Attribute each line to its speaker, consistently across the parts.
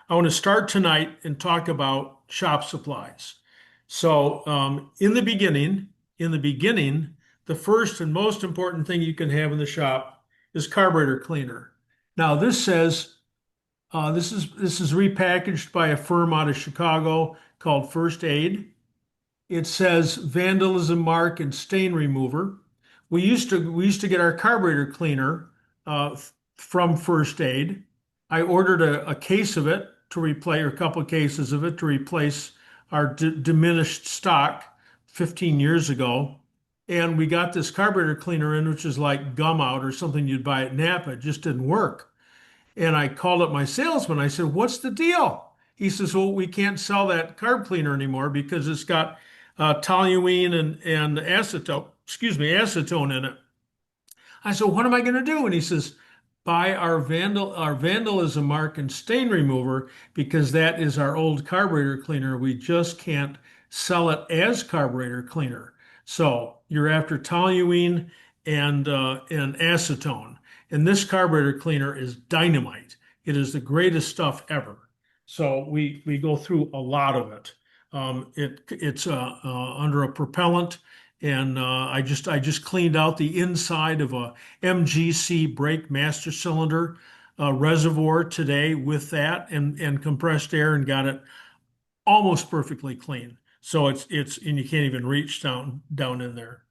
Speaker 1: I want to start tonight and talk about shop supplies. So, in the beginning, the first and most important thing you can have in the shop is carburetor cleaner. Now, this is repackaged by a firm out of Chicago called First Aid. It says vandalism mark and stain remover. We used to get our carburetor cleaner from First Aid. I ordered a case of it to replace, or a couple of cases of it to replace our diminished stock 15 years ago. And we got this carburetor cleaner in, which is like gum out or something you'd buy at Napa. It just didn't work. And I called up my salesman. I said, "What's the deal?" He says, "Well, we can't sell that carb cleaner anymore because it's got toluene and acetone in it." I said, "What am I going to do?" And he says, "Buy our vandalism mark and stain remover because that is our old carburetor cleaner. We just can't sell it as carburetor cleaner. So you're after toluene and acetone. And this carburetor cleaner is dynamite. It is the greatest stuff ever. So we go through a lot of it. It's under a propellant, and I just cleaned out the inside of a MGC brake master cylinder reservoir today with that and compressed air and got it almost perfectly clean. So it's and you can't even reach down in there.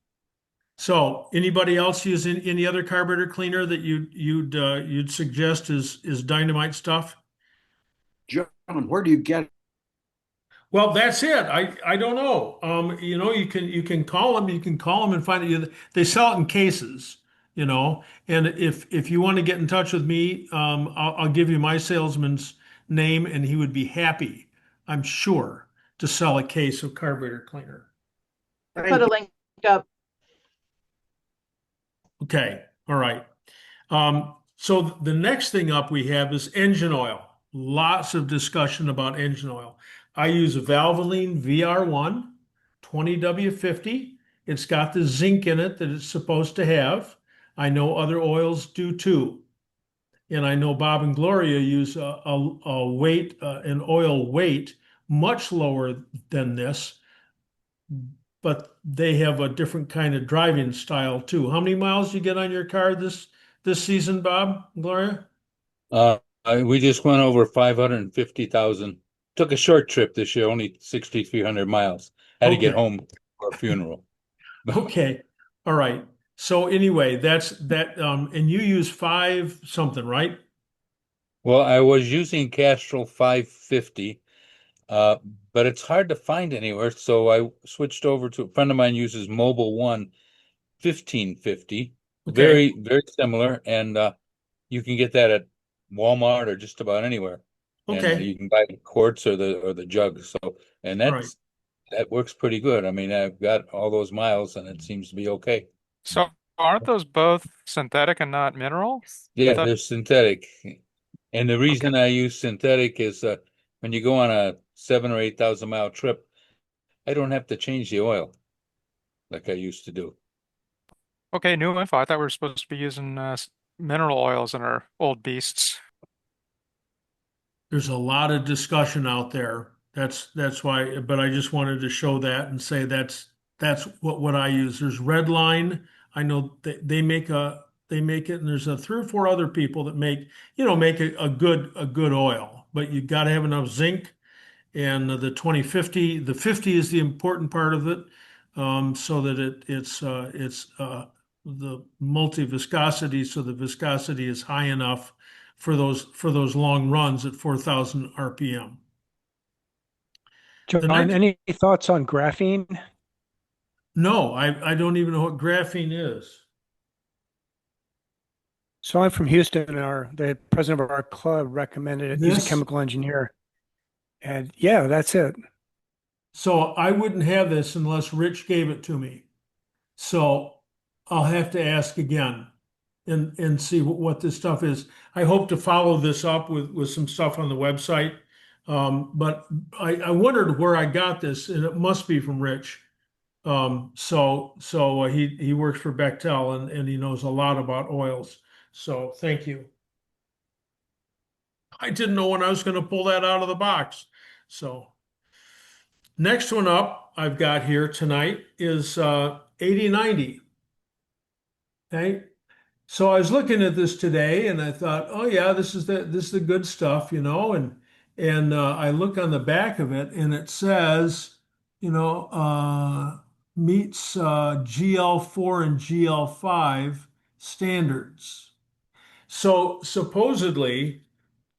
Speaker 1: So anybody else use any other carburetor cleaner that you'd suggest is dynamite stuff?
Speaker 2: John, where do you get
Speaker 1: Well, that's it. I don't know. You can call them. You can call them and find it. They sell it in cases. And if you want to get in touch with me, I'll give you my salesman's name, and he would be happy, I'm sure, to sell a case of carburetor cleaner.
Speaker 2: it?
Speaker 3: Put a link up.
Speaker 1: Okay. All right. So the next thing up we have is engine oil. Lots of discussion about engine oil. I use Valvoline VR1 20W50. It's got the zinc in it that it's supposed to have. I know other oils do too. And I know Bob and Gloria use an oil weight much lower than this, but they have a different kind of driving style too. How many miles you get on your car this season, Bob, Gloria?
Speaker 4: We just went over 550,000. Took a short trip this year, only 6,300 miles. Had to get
Speaker 1: Okay.
Speaker 4: home for a funeral.
Speaker 1: Okay. All right. So anyway, that's that. And you use five something, right?
Speaker 4: Well, I was using Castrol 550, uh, but it's hard to find anywhere. So I switched over to a friend of mine uses Mobile One 1550.
Speaker 1: Okay.
Speaker 4: Very, very similar. And you can get that at Walmart or just about anywhere. And
Speaker 1: Okay.
Speaker 4: you can buy the quarts or the jugs. So, and
Speaker 1: All right.
Speaker 4: that works pretty good. I mean, I've got all those miles and it seems to be okay.
Speaker 5: So aren't those both synthetic and not mineral? I
Speaker 4: Yeah,
Speaker 5: thought,
Speaker 4: they're synthetic. And the
Speaker 5: okay.
Speaker 4: reason I use synthetic is when you go on a 7 or 8 thousand mile trip, I don't have to change the oil like I used to do.
Speaker 5: Okay, new info. I thought we were supposed to be using mineral oils in our old beasts.
Speaker 1: There's a lot of discussion out there. That's why, but I just wanted to show that and say that's what I use. There's Redline. I know they make it, and there's three or four other people that make a good oil, but you got to have enough zinc. And the 2050, the 50 is the important part of it, so that it's the multi viscosity, so the viscosity is high enough for those long runs at 4,000 RPM. The
Speaker 6: John,
Speaker 1: next,
Speaker 6: any thoughts on graphene?
Speaker 1: no, I don't even know what graphene is.
Speaker 6: So I'm from Houston, and the president of our club recommended it. He's a
Speaker 1: This,
Speaker 6: chemical engineer, and yeah, that's it.
Speaker 1: so I wouldn't have this unless Rich gave it to me. So I'll have to ask again and see what this stuff is. I hope to follow this up with some stuff on the website. But I wondered where I got this, and it must be from Rich. So he works for Bechtel, and he knows a lot about oils. So thank you. I didn't know when I was going to pull that out of the box. So next one up I've got here tonight is 8090. Okay. So I was looking at this today and I thought, oh yeah, this is the good stuff, and I look on the back of it and it says, meets GL4 and GL5 standards. So supposedly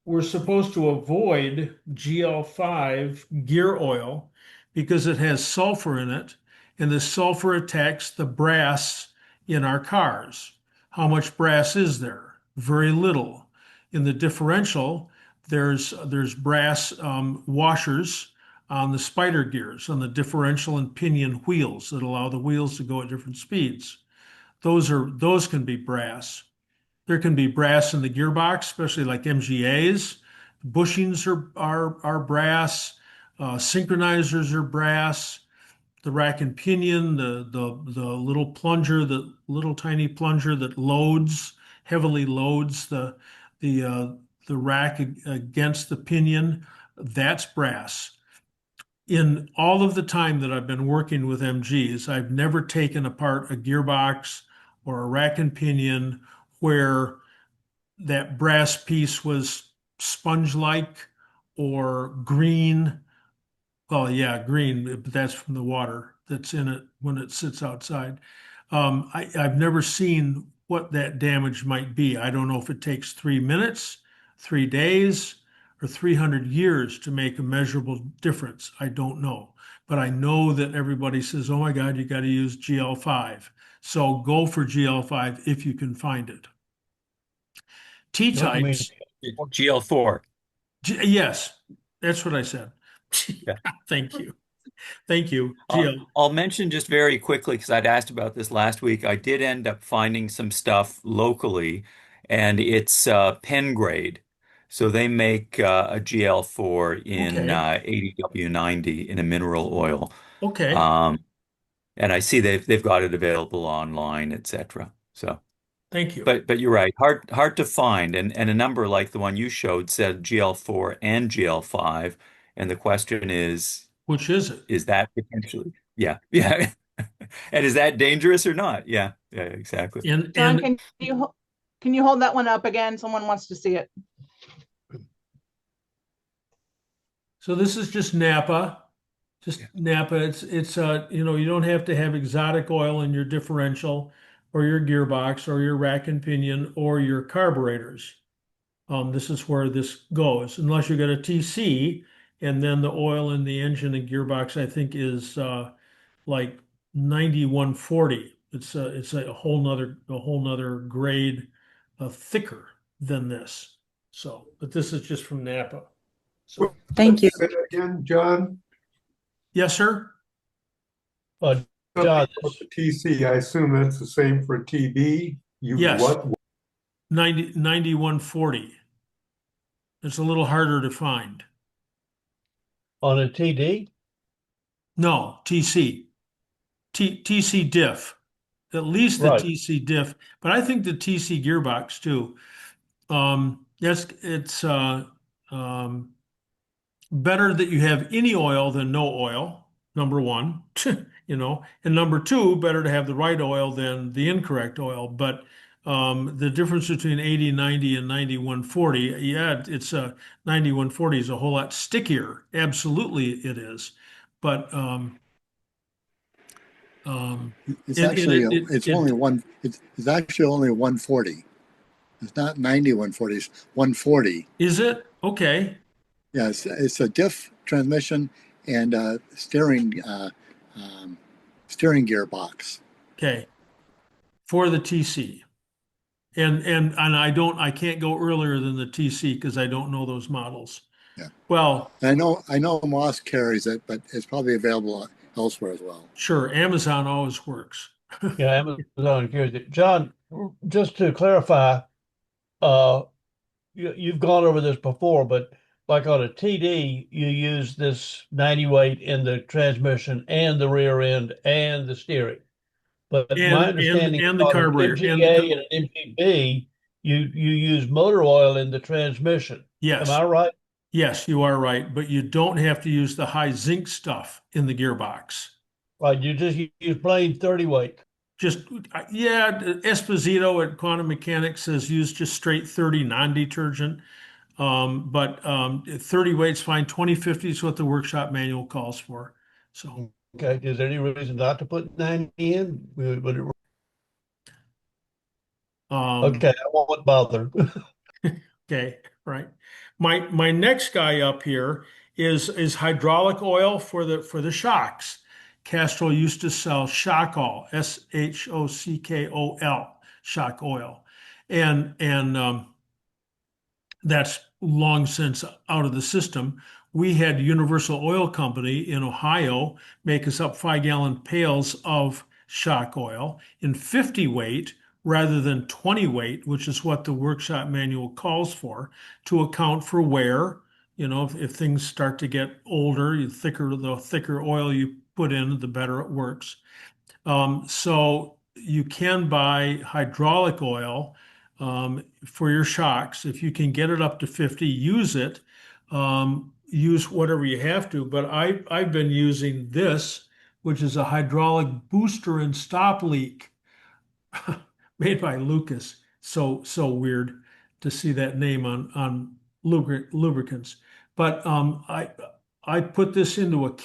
Speaker 1: we're supposed to avoid GL5 gear oil because it has sulfur in it, and the sulfur attacks the brass in our cars. How much brass is there? Very little. In the differential, there's brass washers on the spider gears, on the differential and pinion wheels that allow the wheels to go at different speeds. Those can be brass. There can be brass in the gearbox, especially like MGAs. Bushings are brass. Synchronizers are brass. The rack and pinion, the little plunger, the little tiny plunger that heavily loads the rack against the pinion, that's brass. In all of the time that I've been working with MGs, I've never taken apart a gearbox or a rack and pinion where that brass piece was sponge-like or green. Well, yeah, green, but that's from the water that's in it when it sits outside. I've never seen what that damage might be. I don't know if it takes 3 minutes, 3 days, or 300 years to make a measurable difference. I don't know. But I know that everybody says, oh my God, you got to use GL5. So go for GL5 if you can find it. T-types.
Speaker 7: GL4.
Speaker 1: Yes, that's what I said.
Speaker 7: Yeah.
Speaker 1: Thank you. Thank you.
Speaker 7: I'll mention just very quickly, because I'd asked about this last week. I did end up finding some stuff locally, and it's pen grade. So they make a GL4 in
Speaker 1: Okay.
Speaker 7: 80W90 in a mineral oil.
Speaker 1: Okay.
Speaker 7: And I see they've got it available online, etc. So,
Speaker 1: Thank you.
Speaker 7: but you're right, hard to find, and a number like the one you showed said GL4 and GL5, and the question
Speaker 1: Which is it?
Speaker 7: is that potentially, yeah, and is that dangerous or not? Yeah, exactly.
Speaker 3: John, can you hold that one up again? Someone wants to see it.
Speaker 1: So this is just Napa.
Speaker 7: Yeah.
Speaker 1: Napa. It's you don't have to have exotic oil in your differential or your gearbox or your rack and pinion or your carburetors. This is where this goes, unless you get a TC, and then the oil in the engine and gearbox, I think, is like 9140. It's a whole nother grade thicker than this. So, but this is just from Napa. So,
Speaker 8: Thank you.
Speaker 9: Say that again, John.
Speaker 1: yes, sir.
Speaker 9: Something about the TC, I assume that's the same for TB.
Speaker 1: Yes.
Speaker 9: What?
Speaker 1: 9140. It's a little harder to find.
Speaker 10: On a TD?
Speaker 1: No, TC. TC diff. At least the
Speaker 10: Right.
Speaker 1: TC diff, but I think the TC gearbox too. It's better that you have any oil than no oil, number one, and number two, better to have the right oil than the incorrect oil. But the difference between 8090 and 9140, yeah, it's 9140 is a whole lot stickier. Absolutely, it is. But
Speaker 11: It's
Speaker 1: it-
Speaker 11: actually
Speaker 1: it-
Speaker 11: it's
Speaker 1: it-
Speaker 11: only one. It's actually only 140. It's not 9140. It's 140.
Speaker 1: is it? Okay.
Speaker 11: Yeah, it's a diff transmission and steering gearbox.
Speaker 1: Okay. For the TC. And I can't go earlier than the TC because I don't know those models.
Speaker 11: Yeah.
Speaker 1: Well,
Speaker 11: I know Moss carries it, but it's probably available elsewhere as well.
Speaker 1: sure, Amazon always works.
Speaker 10: Yeah, Amazon carries it. John, just to clarify, you've gone over this before, but like on a TD, you use this 90 weight in the transmission and the rear end and the steering. But my understanding
Speaker 1: and the
Speaker 10: on an
Speaker 1: carburetor
Speaker 10: MGA and an MGB, you use motor oil in the transmission. Am
Speaker 1: Yes,
Speaker 10: I right?
Speaker 1: yes, you are right, but you don't have to use the high zinc stuff in the gearbox.
Speaker 10: Right, you just use plain 30 weight.
Speaker 1: Just, yeah, Esposito at Quantum Mechanics says use just straight 30 non-detergent. But 30 weight's fine. 2050 is what the workshop manual calls for. So,
Speaker 10: Okay, is there any reason not to put 90 in? Okay, I won't bother.
Speaker 1: okay, right. My next guy up here is hydraulic oil for the shocks. Castrol used to sell shock oil, SHOCKOL, shock oil, and that's long since out of the system. We had Universal Oil Company in Ohio make us up 5-gallon pails of shock oil in 50 weight rather than 20 weight, which is what the workshop manual calls for, to account for wear. You know, if things start to get older, the thicker oil you put in, the better it works. So you can buy hydraulic oil for your shocks. If you can get it up to 50, use it. Use whatever you have to. But I've been using this, which is a hydraulic booster and stop leak made by Lucas. So weird to see that name on lubricants. But I put this into a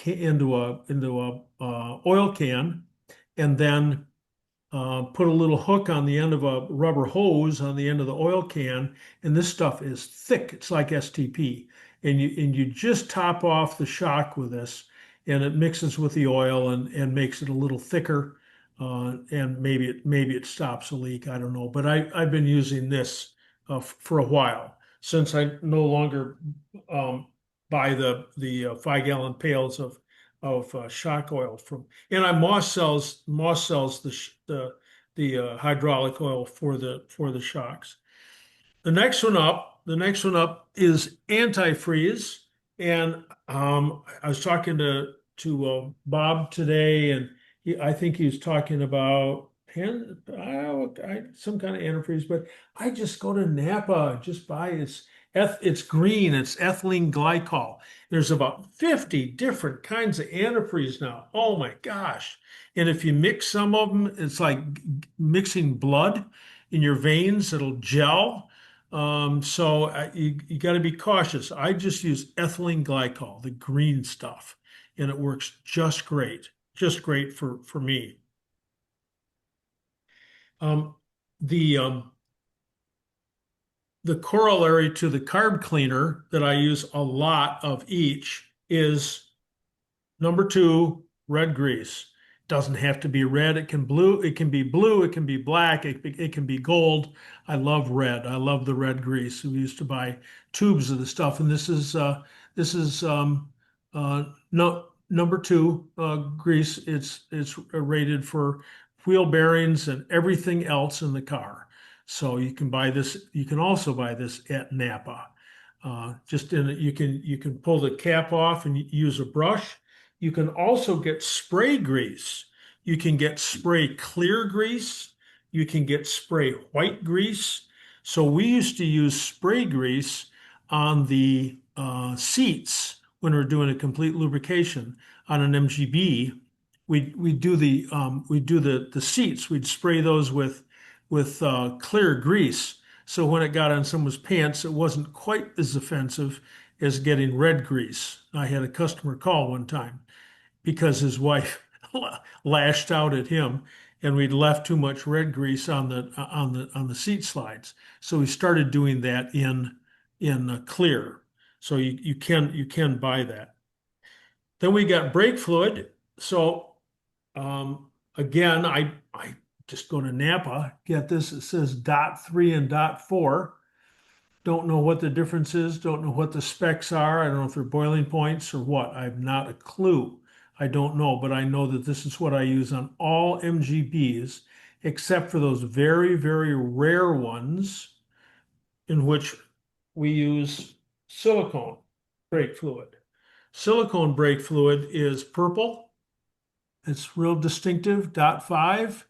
Speaker 1: oil can, and then put a little hook on the end of a rubber hose on the end of the oil can, and this stuff is thick. It's like STP, and you just top off the shock with this, and it mixes with the oil and makes it a little thicker, and maybe it stops a leak. I don't know, but I've been using this for a while since I no longer buy the 5-gallon pails of shock oil from. And Moss sells the hydraulic oil for the shocks. The next one up is antifreeze, and I was talking to Bob today, and I think he was talking about some kind of antifreeze, but I just go to Napa, just buy it's green, it's ethylene glycol. There's about 50 different kinds of antifreeze now. Oh my gosh. And if you mix some of them, it's like mixing blood in your veins, it'll gel. So you got to be cautious. I just use ethylene glycol, the green stuff, and it works just great for me. The corollary to the carb cleaner that I use a lot of each is number 2, red grease. Doesn't have to be red. It can be blue, it can be black, it can be gold. I love red. I love the red grease. We used to buy tubes of the stuff, and this is no number 2 grease. It's rated for wheel bearings and everything else in the car. So you can buy this. You can also buy this at Napa. You can pull the cap off and use a brush. You can also get spray grease. You can get spray clear grease. You can get spray white grease. So we used to use spray grease on the seats when we're doing a complete lubrication on an MGB. We do the seats. We'd spray those with clear grease. So when it got on someone's pants, it wasn't quite as offensive as getting red grease. I had a customer call one time because his wife lashed out at him, and we'd left too much red grease on the seat slides. So we started doing that in clear. So you can buy that. Then we got brake fluid. So again, I just go to Napa, get this. It says .3 and .4. Don't know what the difference is. Don't know what the specs are. I don't know if they're boiling points or what. I have not a clue. I don't know, but I know that this is what I use on all MGBs, except for those very, very rare ones in which we use silicone brake fluid. Silicone brake fluid is purple. It's real distinctive, .5.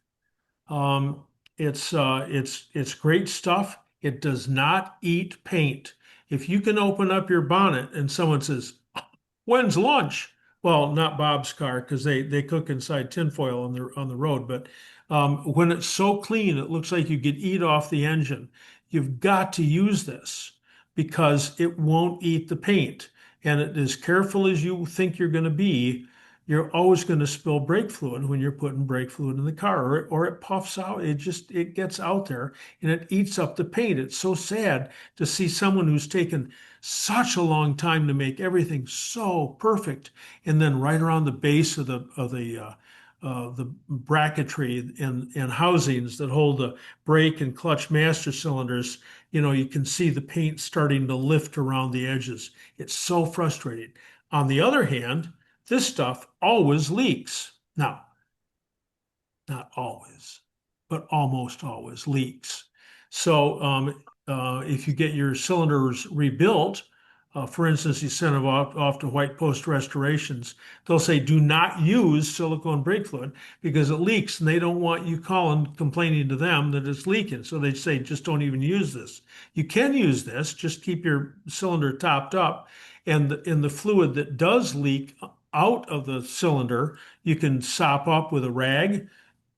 Speaker 1: It's great stuff. It does not eat paint. If you can open up your bonnet and someone says, "When's lunch?" Well, not Bob's car because they cook inside tinfoil on the road. But when it's so clean, it looks like you could eat off the engine. You've got to use this because it won't eat the paint. And as careful as you think you're going to be, you're always going to spill brake fluid when you're putting brake fluid in the car, or it puffs out. It gets out there and it eats up the paint. It's so sad to see someone who's taken such a long time to make everything so perfect, and then right around the base of the bracketry and housings that hold the brake and clutch master cylinders, you can see the paint starting to lift around the edges. It's so frustrating. On the other hand, this stuff always leaks. Now, not always, but almost always leaks. So if you get your cylinders rebuilt, for instance, you send them off to White Post Restorations, they'll say, do not use silicone brake fluid because it leaks, and they don't want you complaining to them that it's leaking. So they say, just don't even use this. You can use this, just keep your cylinder topped up, and in the fluid that does leak out of the cylinder, you can sop up with a rag.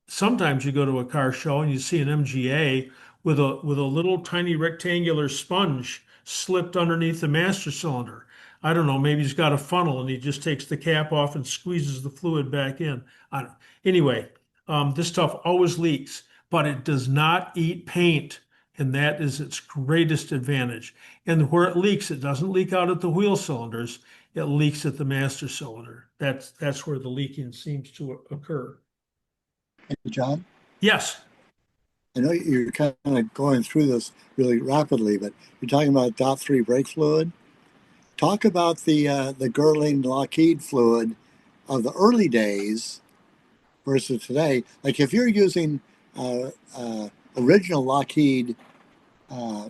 Speaker 1: Sometimes you go to a car show and you see an MGA with a little tiny rectangular sponge slipped underneath the master cylinder. I don't know, maybe he's got a funnel and he just takes the cap off and squeezes the fluid back in. I don't. Anyway, this stuff always leaks, but it does not eat paint, and that is its greatest advantage. And where it leaks, it doesn't leak out at the wheel cylinders. It leaks at the master cylinder. That's where the leaking seems to occur.
Speaker 11: Hey, John,
Speaker 1: Yes.
Speaker 11: I know you're kind of going through this really rapidly, but you're talking about DOT3 brake fluid. Talk about the Girling Lockheed fluid of the early days versus today. Like if you're using original Lockheed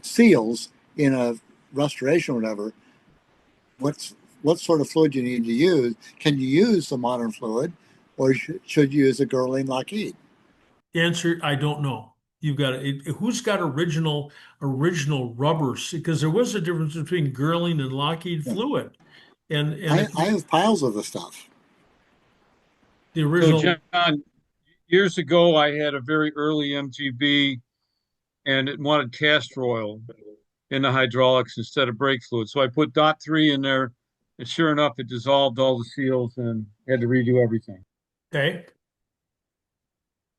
Speaker 11: seals in a restoration or whatever, what sort of fluid you need to use? Can you use the modern fluid, or should you use a Girling Lockheed?
Speaker 1: Answer, I don't know. You've got who's got original rubbers? Because there was a difference between Girling and Lockheed
Speaker 11: Yeah.
Speaker 1: fluid, and
Speaker 11: I have piles of the stuff.
Speaker 1: the
Speaker 9: So
Speaker 1: original.
Speaker 9: John, years ago, I had a very early MGB and it wanted castor oil in the hydraulics instead of brake fluid. So I put DOT3 in there, and sure enough, it dissolved all the seals and had to redo everything.
Speaker 1: Okay,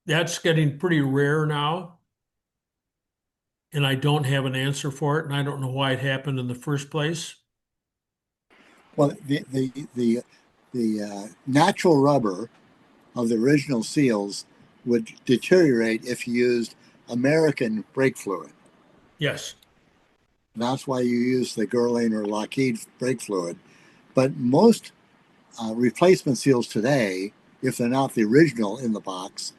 Speaker 1: that's getting pretty rare now, and I don't have an answer for it, and I don't know why it happened in the first place.
Speaker 11: Well, the natural rubber of the original seals would deteriorate if you used American brake fluid.
Speaker 1: Yes.
Speaker 11: That's why you use the Girling or Lockheed brake fluid. But most replacement seals today, if they're not the original in the box,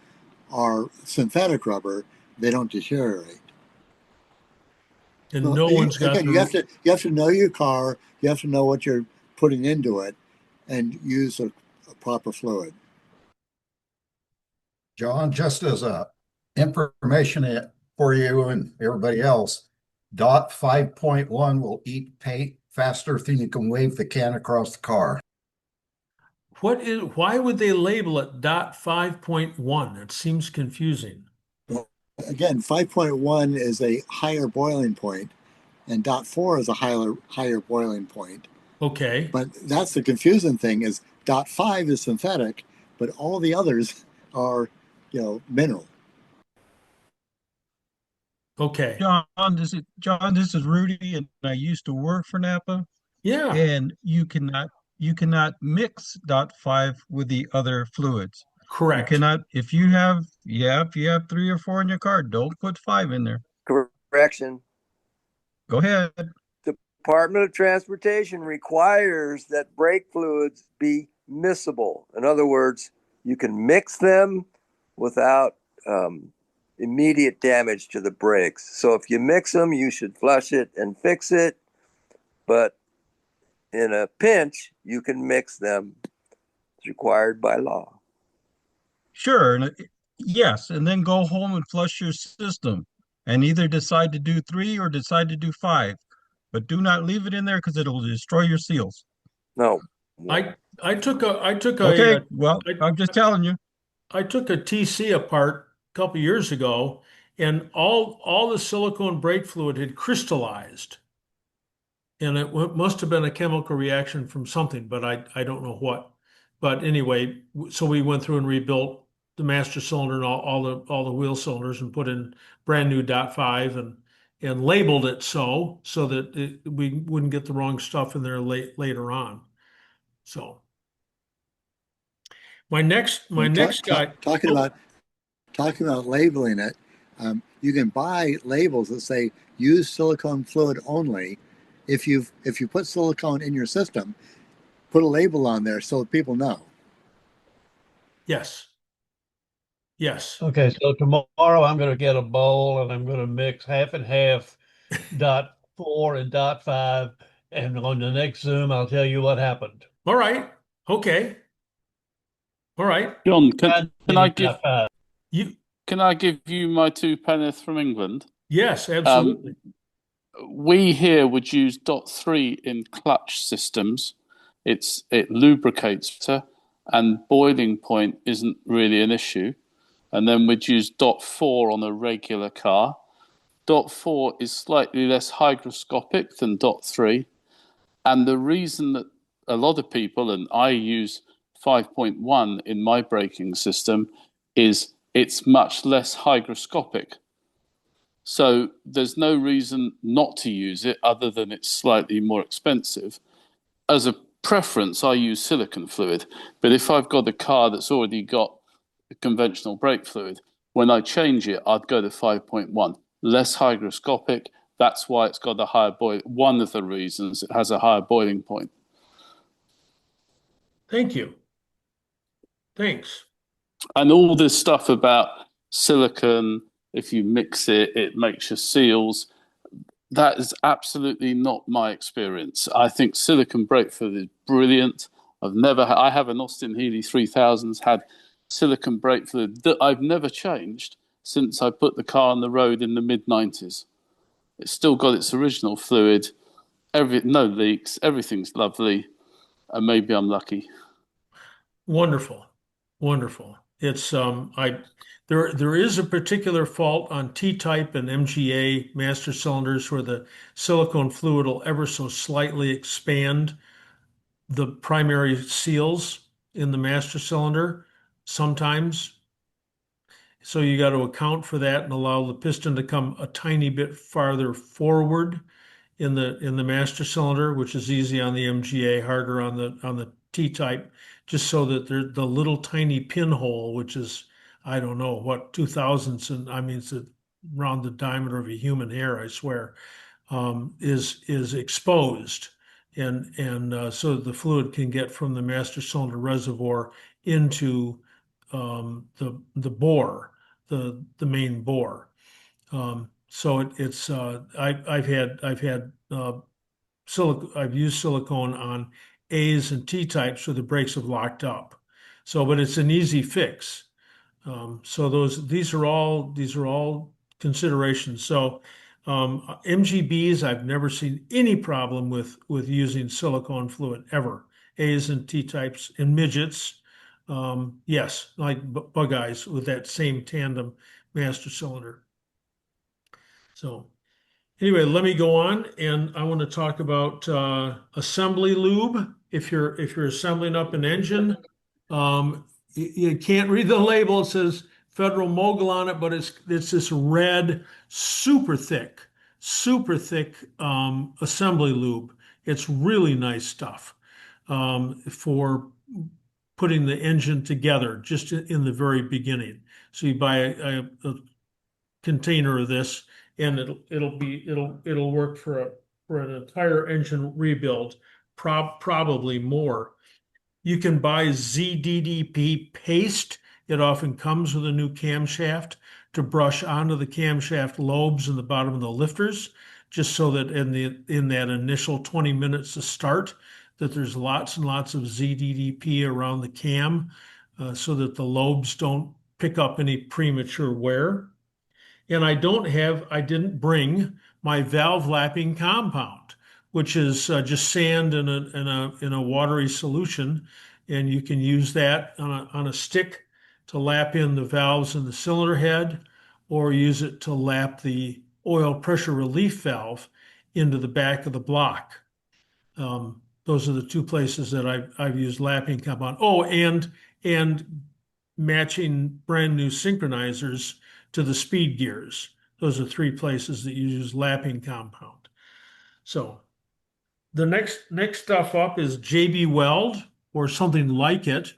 Speaker 11: are synthetic rubber. They don't deteriorate.
Speaker 1: And
Speaker 11: Well,
Speaker 1: no one's got
Speaker 11: again, you have to know your car. You have to know what you're putting into it, and use a proper fluid.
Speaker 8: John, just as a information for you and everybody else, DOT 5.1 will eat paint faster than you can wave the can across the car.
Speaker 1: why would they label it DOT 5.1? It seems confusing.
Speaker 11: Well, again, 5.1 is a higher boiling point, and DOT 4 is a higher boiling point.
Speaker 1: Okay.
Speaker 11: But that's the confusing thing is DOT 5 is synthetic, but all the others are, mineral.
Speaker 1: Okay.
Speaker 12: John, this is Rudy, and I used to work for Napa.
Speaker 1: Yeah.
Speaker 12: And you cannot mix DOT 5 with the other fluids.
Speaker 1: Correct.
Speaker 12: You cannot, if you have 3 or 4 in your car, don't put 5 in there.
Speaker 13: Correction.
Speaker 12: Go ahead.
Speaker 13: Department of Transportation requires that brake fluids be miscible. In other words, you can mix them without immediate damage to the brakes. So if you mix them, you should flush it and fix it. But in a pinch, you can mix them. It's required by law.
Speaker 12: Sure. Yes. And then go home and flush your system. and either decide to do 3 or decide to do 5. But do not leave it in there because it'll destroy your seals.
Speaker 13: No.
Speaker 1: I took
Speaker 12: Okay, well, I'm just telling you.
Speaker 1: I took a TC apart a couple years ago, and all the silicone brake fluid had crystallized, and it must have been a chemical reaction from something, but I don't know what. But anyway, so we went through and rebuilt the master cylinder and all the wheel cylinders and put in brand new .5 and labeled it so that we wouldn't get the wrong stuff in there later on. So my next guy.
Speaker 11: Talking about labeling it, you can buy labels that say use silicone fluid only. If you put silicone in your system, put a label on there so that people know.
Speaker 1: Yes. Yes.
Speaker 10: Okay, so tomorrow I'm going to get a bowl and I'm going to mix half and half .4 and .5, and on the next Zoom I'll tell you what happened.
Speaker 1: All right. Okay. All right.
Speaker 14: John, can I give
Speaker 1: you?
Speaker 14: Can I give you my 2 penneth from England?
Speaker 1: Yes, absolutely.
Speaker 14: We here would use .3 in clutch systems. It lubricates better, and boiling point isn't really an issue. And then we'd use .4 on a regular car. .4 is slightly less hygroscopic than .3. And the reason that a lot of people, and I use 5.1 in my braking system, is it's much less hygroscopic. So there's no reason not to use it other than it's slightly more expensive. As a preference, I use silicone fluid. But if I've got a car that's already got conventional brake fluid, when I change it, I'd go to 5.1. Less hygroscopic. That's why it's got a higher boil. One of the reasons it has a higher boiling point.
Speaker 1: Thank you. Thanks.
Speaker 14: And all this stuff about silicone, if you mix it, it makes your seals. That is absolutely not my experience. I think silicone brake fluid is brilliant. I have an Austin Healey 3000s, had silicone brake fluid that I've never changed since I put the car on the road in the mid-90s. It's still got its original fluid, no leaks, everything's lovely, and maybe I'm lucky.
Speaker 1: Wonderful. Wonderful. It's there is a particular fault on T-type and MGA master cylinders where the silicone fluid will ever so slightly expand the primary seals in the master cylinder sometimes. So you got to account for that and allow the piston to come a tiny bit farther forward in the master cylinder, which is easy on the MGA, harder on the T-type, just so that the little tiny pinhole, which is, I don't know, what, 2,000ths, and I mean, it's around the diameter of a human hair, I swear, is exposed. And so the fluid can get from the master cylinder reservoir into the bore, the main bore. So I've used silicone on A's and T types where the brakes have locked up. But it's an easy fix. So these are all considerations. So MGBs, I've never seen any problem with using silicone fluid ever. A's and T types and midgets, yes, like bug eyes with that same tandem master cylinder. So anyway, let me go on, and I want to talk about assembly lube. If you're assembling up an engine, you can't read the label. It says Federal Mogul on it, but it's this red, super thick assembly lube. It's really nice stuff for putting the engine together just in the very beginning. So you buy a container of this, and it'll work for an entire engine rebuild, probably more. You can buy ZDDP paste. It often comes with a new camshaft to brush onto the camshaft lobes in the bottom of the lifters, just so that in that initial 20 minutes to start, that there's lots and lots of ZDDP around the cam, so that the lobes don't pick up any premature wear. And I didn't bring my valve lapping compound, which is just sand in a watery solution. And you can use that on a stick to lap in the valves in the cylinder head, or use it to lap the oil pressure relief valve into the back of the block. Those are the two places that I've used lapping compound. Oh, and matching brand new synchronizers to the speed gears. Those are three places that you use lapping compound. So the next stuff up is JB Weld or something like it.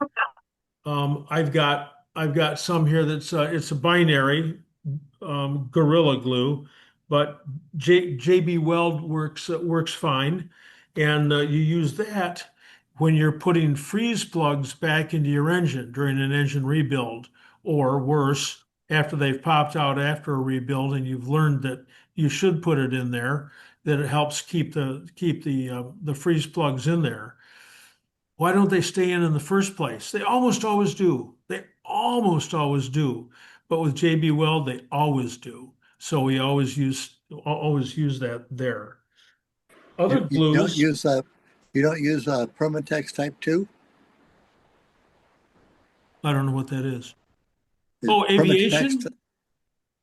Speaker 1: I've got some here that's it's a binary Gorilla Glue, but JB Weld works fine, and you use that when you're putting freeze plugs back into your engine during an engine rebuild, or worse, after they've popped out after a rebuild, and you've learned that you should put it in there, that it helps keep the freeze plugs in there. Why don't they stay in the first place? They almost always do. They almost always do. But with JB Weld, they always do. So we always use that there. Other
Speaker 11: You don't
Speaker 1: glues.
Speaker 11: use Permatex Type 2?
Speaker 1: I don't know what that is.
Speaker 11: Is
Speaker 1: Oh,
Speaker 11: Permatex
Speaker 1: aviation?
Speaker 11: t-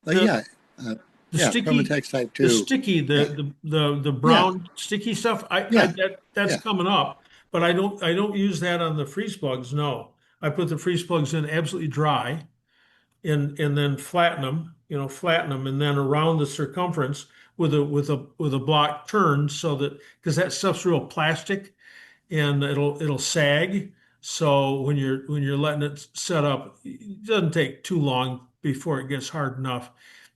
Speaker 1: The-
Speaker 11: yeah.
Speaker 1: The
Speaker 11: Yeah,
Speaker 1: sticky,
Speaker 11: Permatex Type 2.
Speaker 1: the sticky, the brown sticky stuff.
Speaker 11: Yeah.
Speaker 1: That's
Speaker 11: Yeah.
Speaker 1: coming up, but I don't use that on the freeze plugs. No, I put the freeze plugs in absolutely dry, and then flatten them, and then around the circumference with a block turned so that, because that stuff's real plastic and it'll sag. So when you're letting it set up, it doesn't take too long before it gets hard enough.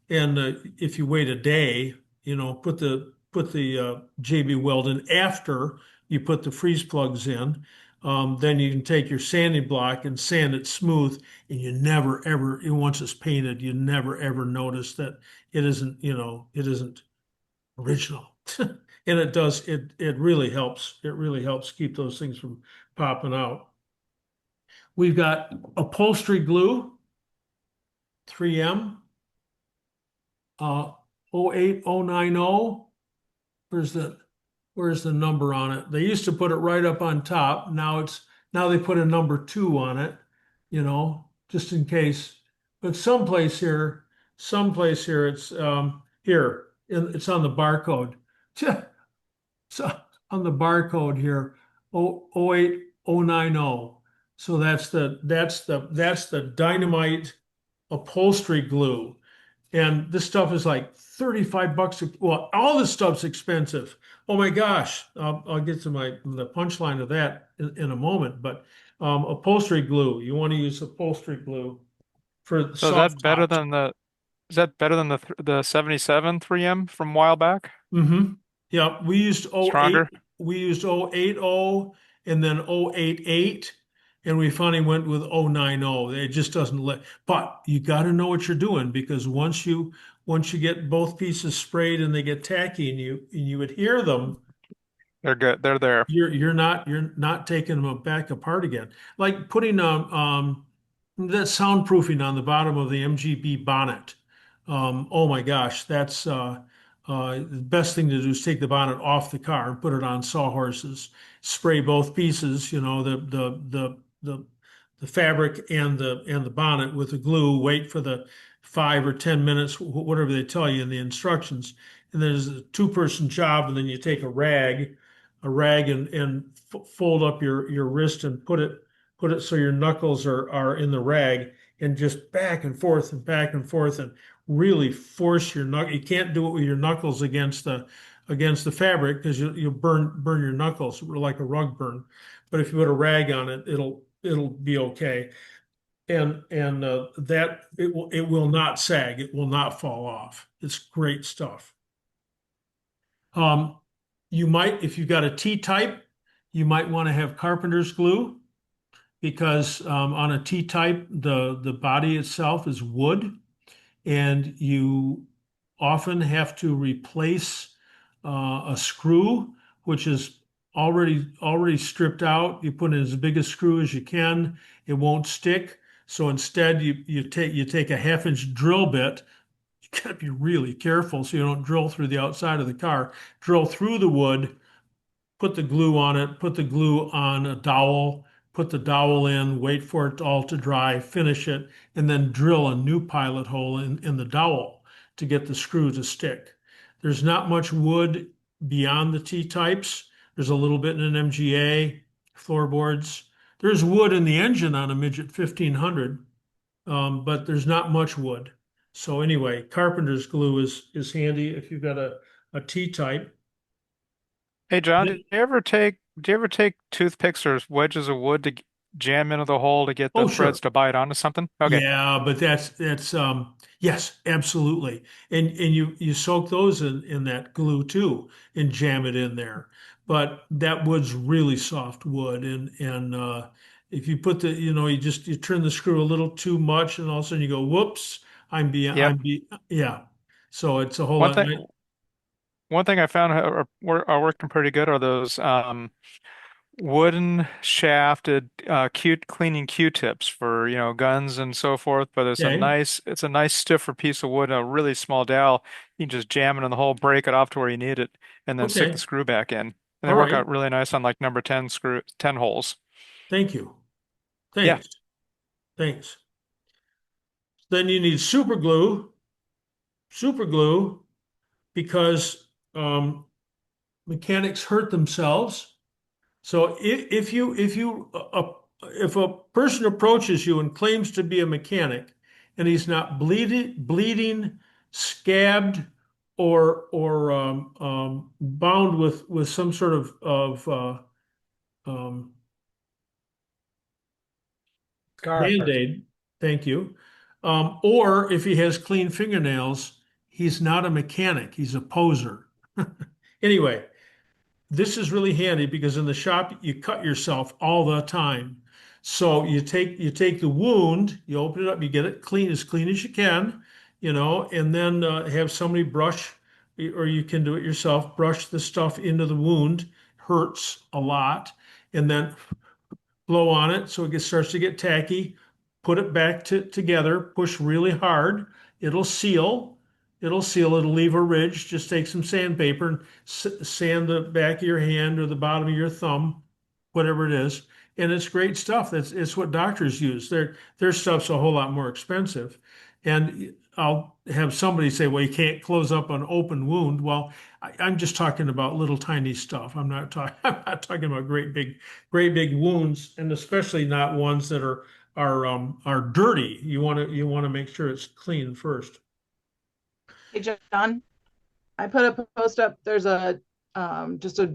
Speaker 1: And if you wait a day, put the JB Weld in after you put the freeze plugs in. Then you can take your sanding block and sand it smooth, and you never ever, once it's painted, you never ever notice that it isn't original. And it really helps. It really helps keep those things from popping out. We've got upholstery glue, 3M. 08090. Where's the number on it? They used to put it right up on top. Now they put a number 2 on it, just in case. But someplace here it's it's on the barcode. So on the barcode here, 08090. So that's the dynamite upholstery glue. And this stuff is like $35. Well, all this stuff's expensive. Oh my gosh. I'll get to the punchline of that in a moment. But upholstery glue, you want to use upholstery glue for
Speaker 5: So
Speaker 1: soft tops.
Speaker 5: is that better than the 77 3M from a while back?
Speaker 1: Mm-hmm. Yeah, we used
Speaker 5: Stronger?
Speaker 1: 080 and then 088, and we finally went with 090. It just doesn't but you got to know what you're doing, because once you get both pieces sprayed and they get tacky and you adhere them,
Speaker 5: They're good. They're there.
Speaker 1: you're not taking them back apart again. Like putting that soundproofing on the bottom of the MGB bonnet. Oh my gosh, that's the best thing to do is take the bonnet off the car and put it on sawhorses. Spray both pieces, the fabric and the bonnet with the glue. Wait for the 5 or 10 minutes, whatever they tell you in the instructions. And there's a two-person job, and then you take a rag and fold up your wrist and put it so your knuckles are in the rag, and just back and forth and really force your knuckle. You can't do it with your knuckles against the fabric, because you'll burn your knuckles like a rug burn. But if you put a rag on it, it'll be okay. And that it will not sag. It will not fall off. It's great stuff. You might, if you've got a T-type, you might want to have carpenter's glue, because on a T-type, the body itself is wood, and you often have to replace a screw, which is already stripped out. You put in as big a screw as you can. It won't stick. So instead, you take a 1/2 inch drill bit, you got to be really careful so you don't drill through the outside of the car. Drill through the wood, put the glue on it, put the glue on a dowel, put the dowel in, wait for it all to dry, finish it, and then drill a new pilot hole in the dowel to get the screw to stick. There's not much wood beyond the T-types. There's a little bit in an MGA, floorboards. There's wood in the engine on a Midget 1500, but there's not much wood. So anyway, carpenter's glue is handy if you've got a T-type.
Speaker 5: Hey John, do you ever take toothpicks or wedges of wood to jam into the hole to get the
Speaker 1: Oh,
Speaker 5: threads
Speaker 1: sure.
Speaker 5: to bite onto something? Okay.
Speaker 1: Yeah, but that's yes, absolutely. And you soak those in that glue too and jam it in there. But that wood's really soft wood and if you put you turn the screw a little too much and all of a sudden you go, whoops,
Speaker 5: Yep.
Speaker 1: yeah. So it's a whole
Speaker 5: One
Speaker 1: lot.
Speaker 5: thing one thing I found are working pretty good are those wooden shafted cleaning Q-tips for guns and so forth. But
Speaker 1: Okay.
Speaker 5: it's a nice stiffer piece of wood, a really small dowel. You can just jam it in the hole, break it off to where you need it, and then stick the
Speaker 1: Okay.
Speaker 5: screw back in. And they
Speaker 1: All
Speaker 5: work
Speaker 1: right.
Speaker 5: out really nice on like number 10 holes.
Speaker 1: Thank you.
Speaker 5: Yeah.
Speaker 1: Thanks. Thanks. Then you need super glue because mechanics hurt themselves. So if a person approaches you and claims to be a mechanic and he's not bleeding, scabbed, or bound with some sort of um,
Speaker 6: Scar.
Speaker 1: Band-Aid, thank you, or if he has clean fingernails, he's not a mechanic, he's a poser. Anyway, this is really handy because in the shop you cut yourself all the time. So you take the wound, you open it up, you get it clean as you can, and then have somebody brush, or you can do it yourself, brush the stuff into the wound. Hurts a lot, and then blow on it so it starts to get tacky. Put it back together, push really hard. It'll seal. It'll leave a ridge. Just take some sandpaper and sand the back of your hand or the bottom of your thumb, whatever it is. And it's great stuff. It's what doctors use. Their stuff's a whole lot more expensive. And I'll have somebody say, well, you can't close up an open wound. Well, I'm just talking about little tiny stuff. I'm not talking about great big wounds, and especially not ones that are dirty. You want to make sure it's clean first.
Speaker 3: Hey, John, I put up a post up. There's just a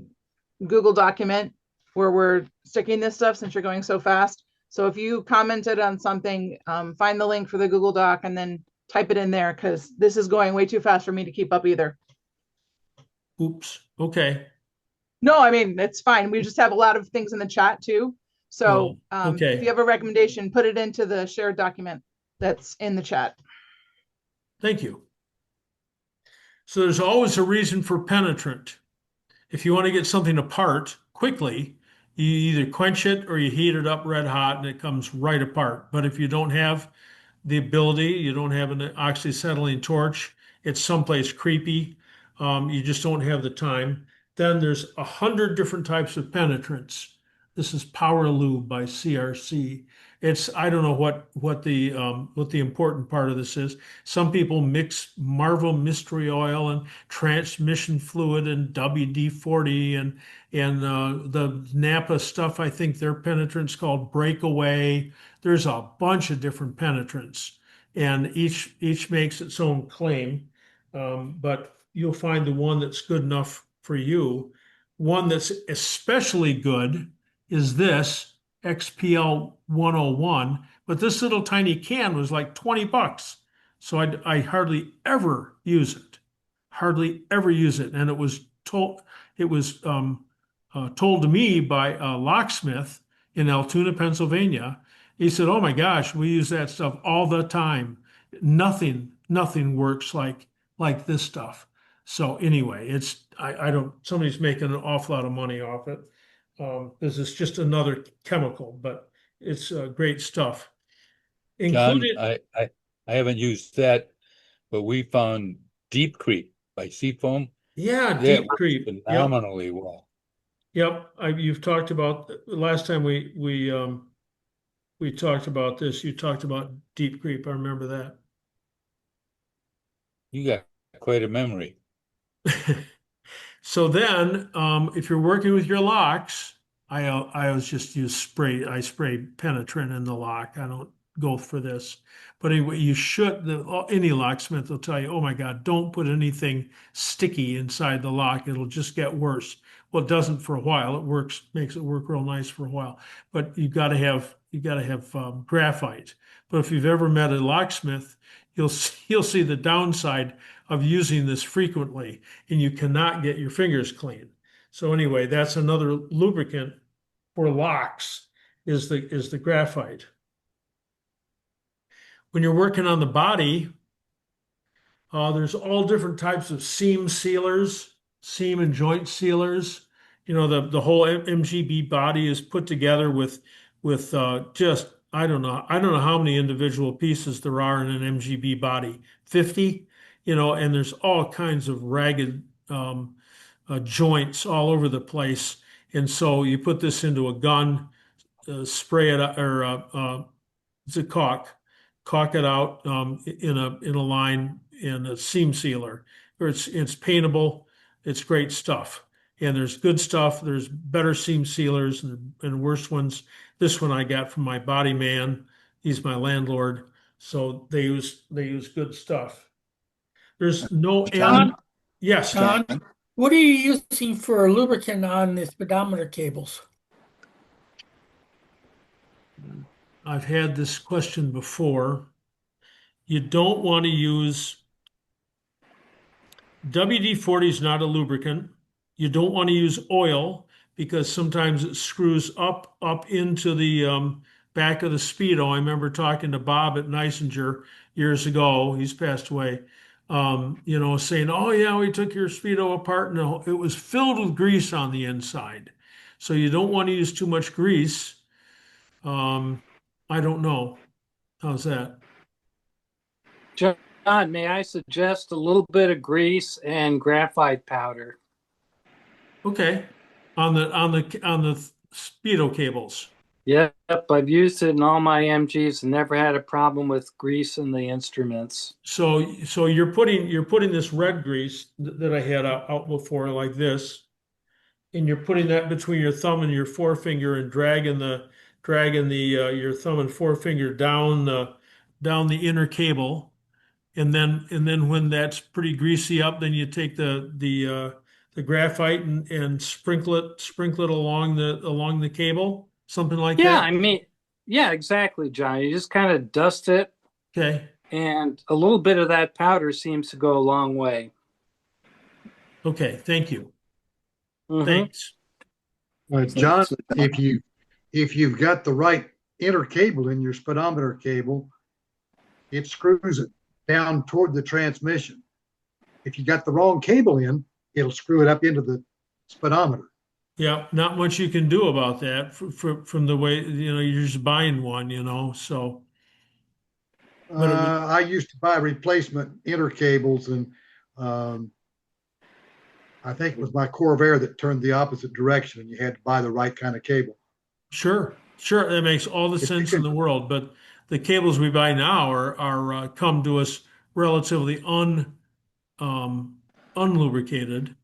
Speaker 3: Google document where we're sticking this stuff since you're going so fast. So if you commented on something, find the link for the Google Doc and then type it in there because this is going way too fast for me to keep up either.
Speaker 1: Oops. Okay.
Speaker 3: No, I mean, it's fine. We just have a lot of things in the chat too. So
Speaker 1: okay.
Speaker 3: if you have a recommendation, put it into the shared document that's in the chat.
Speaker 1: Thank you. So there's always a reason for penetrant. If you want to get something apart quickly, you either quench it or you heat it up red hot and it comes right apart. But if you don't have the ability, you don't have an oxyacetylene torch, it's someplace creepy, you just don't have the time, then there's 100 different types of penetrants. This is Power Lube by CRC. I don't know what the important part of this is. Some people mix Marvel Mystery Oil and transmission fluid and WD-40 and the Napa stuff. I think their penetrant's called Breakaway. There's a bunch of different penetrants, and each makes its own claim. But you'll find the one that's good enough for you. One that's especially good is this XPL 101, but this little tiny can was like $20. So I hardly ever use it. Hardly ever use it. And it was told to me by a locksmith in Altoona, Pennsylvania. He said, "Oh my gosh, we use that stuff all the time. Nothing works like this stuff." So anyway, I don't, somebody's making an awful lot of money off it. This is just another chemical, but it's great stuff.
Speaker 4: John,
Speaker 1: Included.
Speaker 4: I haven't used that, but we found Deep Creep by Seafoam.
Speaker 1: Yeah,
Speaker 4: It
Speaker 1: deep
Speaker 4: works
Speaker 1: creep. Yep.
Speaker 4: phenomenally well.
Speaker 1: Yep. You've talked about last time we talked about this. You talked about deep creep. I remember that.
Speaker 4: You got quite a memory.
Speaker 1: So then, if you're working with your locks, I always just use spray. I spray penetrant in the lock. I don't go for this. But anyway, you should. Any locksmith will tell you, "Oh my God, don't put anything sticky inside the lock. It'll just get worse." Well, it doesn't for a while. It works, makes it work real nice for a while. But you got to have graphite. But if you've ever met a locksmith, you'll see the downside of using this frequently, and you cannot get your fingers clean. So anyway, that's another lubricant for locks is the graphite. When you're working on the body, there's all different types of seam sealers, seam and joint sealers. You know, the whole MGB body is put together with just I don't know how many individual pieces there are in an MGB body. 50, you know, and there's all kinds of ragged joints all over the place. And so you put this into a gun, spray it or it's a caulk it out in a line in a seam sealer. Or it's paintable. It's great stuff. And there's good stuff. There's better seam sealers and worse ones. This one I got from my body man. He's my landlord. So they use good stuff. There's no end. Yes.
Speaker 15: John, what are you using for lubricant on the speedometer cables?
Speaker 1: I've had this question before. You don't want to use WD-40 is not a lubricant. You don't want to use oil because sometimes it screws up into the back of the Speedo. I remember talking to Bob at Neisinger years ago. He's passed away. You know, saying, "Oh yeah, we took your Speedo apart and it was filled with grease on the inside." So you don't want to use too much grease. I don't know. How's that?
Speaker 16: John, may I suggest a little bit of grease and graphite powder?
Speaker 1: Okay. On the Speedo cables.
Speaker 16: Yep, I've used it in all my MGs and never had a problem with grease in the instruments.
Speaker 1: So you're putting this red grease that I had out before like this, and you're putting that between your thumb and your forefinger and dragging your thumb and forefinger down the inner cable, and then when that's pretty greasy up, then you take the graphite and sprinkle it along the cable, something like that.
Speaker 16: Yeah, I mean, yeah, exactly, John. You just kind of dust it.
Speaker 1: Okay.
Speaker 16: And a little bit of that powder seems to go a long way.
Speaker 1: Okay, thank you.
Speaker 16: Mhm.
Speaker 1: Thanks.
Speaker 17: John, if you've got the right inner cable in your speedometer cable, it screws it down toward the transmission. If you got the wrong cable in, it'll screw it up into the speedometer.
Speaker 1: Yeah, not much you can do about that from the way, you know, you're just buying one, you know, so.
Speaker 17: I used to buy replacement inner cables, and I think it was my Corvair that turned the opposite direction, and you had to buy the right kind of cable.
Speaker 1: Sure, that makes all the sense in the world. But the cables we buy now are come to us relatively unlubricated,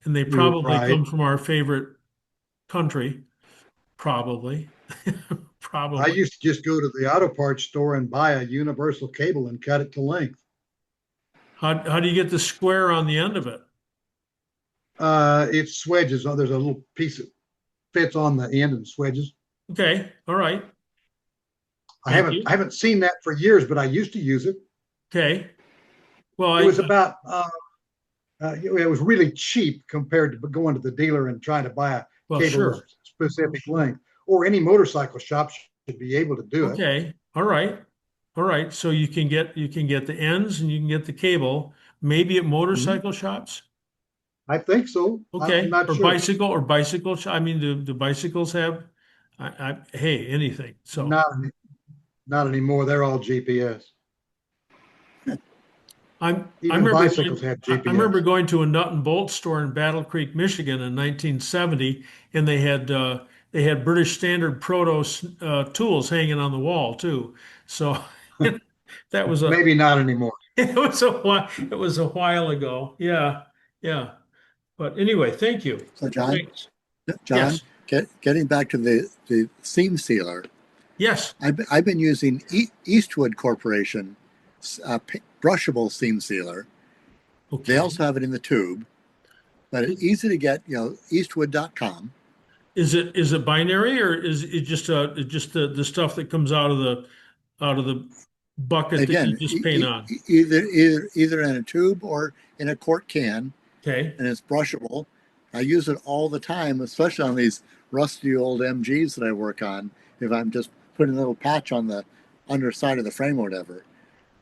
Speaker 1: and they probably
Speaker 17: Right.
Speaker 1: come from our favorite country, probably.
Speaker 17: I used to just go to the auto parts store and buy a universal cable and cut it to length.
Speaker 1: How do you get the square on the end of it?
Speaker 17: It swedges. There's a little piece that fits on the end and swedges.
Speaker 1: Okay, all right.
Speaker 17: I haven't seen that for years, but I used to use it.
Speaker 1: Okay. Well,
Speaker 17: it was about it was really cheap compared to going to the dealer and trying to buy a cable of specific length. Or any motorcycle shop should be able to do it.
Speaker 1: Okay, all right. So you can get the ends and you can get the cable, maybe at motorcycle shops.
Speaker 17: I think so.
Speaker 1: Okay,
Speaker 17: I'm not
Speaker 1: or
Speaker 17: sure.
Speaker 1: bicycle. I mean, do bicycles have? Hey, anything. So
Speaker 17: not anymore. They're all GPS.
Speaker 1: I
Speaker 17: Even
Speaker 1: remember
Speaker 17: bicycles have
Speaker 1: I remember
Speaker 17: GPS.
Speaker 1: going to a nut and bolt store in Battle Creek, Michigan in 1970, and they had British Standard Proto tools hanging on the wall too. So that was a
Speaker 17: Maybe not anymore.
Speaker 1: it was a while ago. Yeah, yeah. But anyway, thank you.
Speaker 11: So John,
Speaker 1: Thanks.
Speaker 11: John,
Speaker 1: Yes,
Speaker 11: getting back to the seam sealer,
Speaker 1: yes.
Speaker 11: I've been using Eastwood Corporation brushable seam sealer.
Speaker 1: Okay.
Speaker 11: They also have it in the tube, but it's easy to get. Eastwood.com.
Speaker 1: Is it binary or is it just the stuff that comes out of the bucket that you
Speaker 11: Again,
Speaker 1: just paint on?
Speaker 11: either in a tube or in a quart can,
Speaker 1: Okay.
Speaker 11: and it's brushable. I use it all the time, especially on these rusty old MGs that I work on. If I'm just putting a little patch on the underside of the frame or whatever.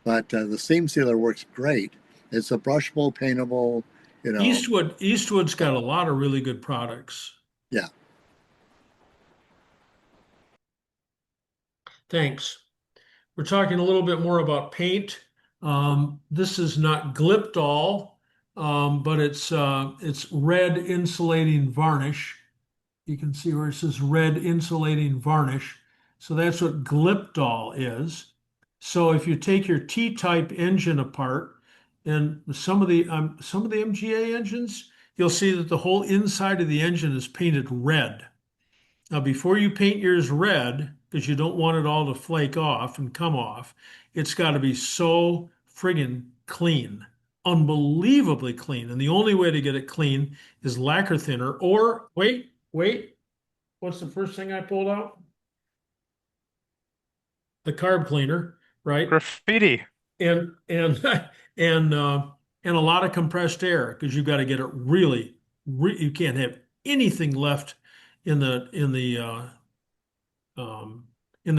Speaker 11: But the seam sealer works great. It's a brushable, paintable.
Speaker 1: Eastwood's got a lot of really good products.
Speaker 11: Yeah.
Speaker 1: Thanks. We're talking a little bit more about paint. This is not Gliptol, but it's red insulating varnish. You can see where it says red insulating varnish. So that's what Gliptol is. So if you take your T-type engine apart, and some of the MGA engines, you'll see that the whole inside of the engine is painted red. Now, before you paint yours red, because you don't want it all to flake off and come off, it's got to be so friggin' clean, unbelievably clean. And the only way to get it clean is lacquer thinner, or wait, what's the first thing I pulled out? The carb cleaner, right?
Speaker 5: Graffiti.
Speaker 1: And and and a lot of compressed air because you've got to get it you can't have anything left in in the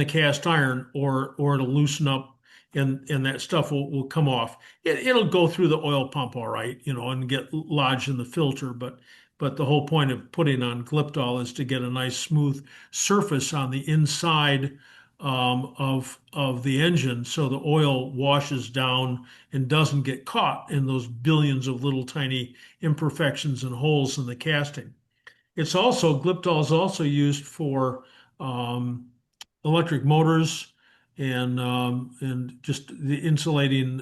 Speaker 1: cast iron or it'll loosen up and that stuff will come off. It'll go through the oil pump all right, and get lodged in the filter, but the whole point of putting on Gliptol is to get a nice smooth surface on the inside of the engine so the oil washes down and doesn't get caught in those billions of little tiny imperfections and holes in the casting. Gliptol is also used for electric motors and just the insulating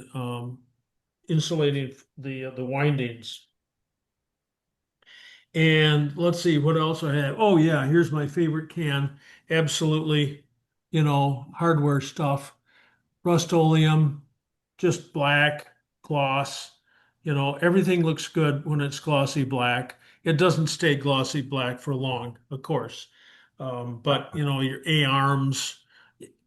Speaker 1: the windings. And let's see what else I have. Oh yeah, here's my favorite can. Absolutely, hardware stuff. Rust-Oleum, just black gloss. Everything looks good when it's glossy black. It doesn't stay glossy black for long, of course. But your A-arms,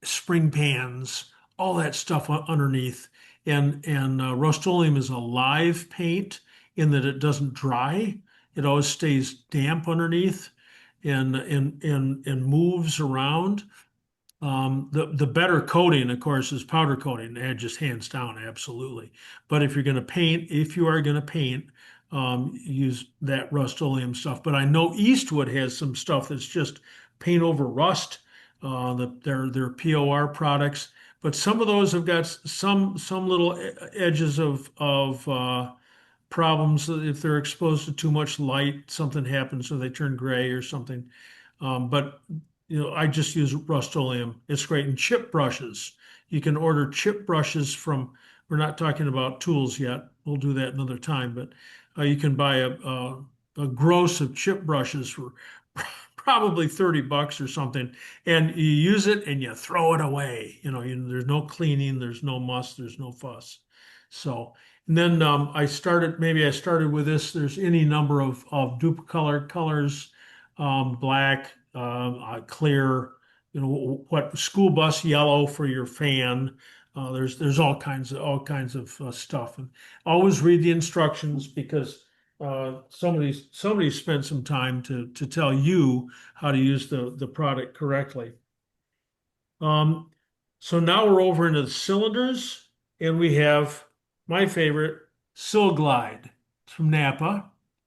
Speaker 1: spring pans, all that stuff underneath. And Rust-Oleum is a live paint in that it doesn't dry. It always stays damp underneath and moves around. The better coating, of course, is powder coating. And just hands down, absolutely. But if you are going to paint, use that Rust-Oleum stuff. But I know Eastwood has some stuff that's just paint over rust. Their POR products, but some of those have got some little edges of problems. If they're exposed to too much light, something happens, so they turn gray or something. But I just use Rust-Oleum. It's great. And chip brushes. You can order chip brushes from. We're not talking about tools yet. We'll do that another time. But you can buy a gross of chip brushes for probably $30 or something, and you use it and you throw it away. There's no cleaning, there's no muss, there's no fuss. So, and then I started with this. There's any number of dupe colors, black, clear, what school bus yellow for your fan. There's all kinds of stuff, and always read the instructions because somebody spent some time to tell you how to use the product correctly. So now we're over into the cylinders, and we have my favorite, Sil Glide. It's from Napa,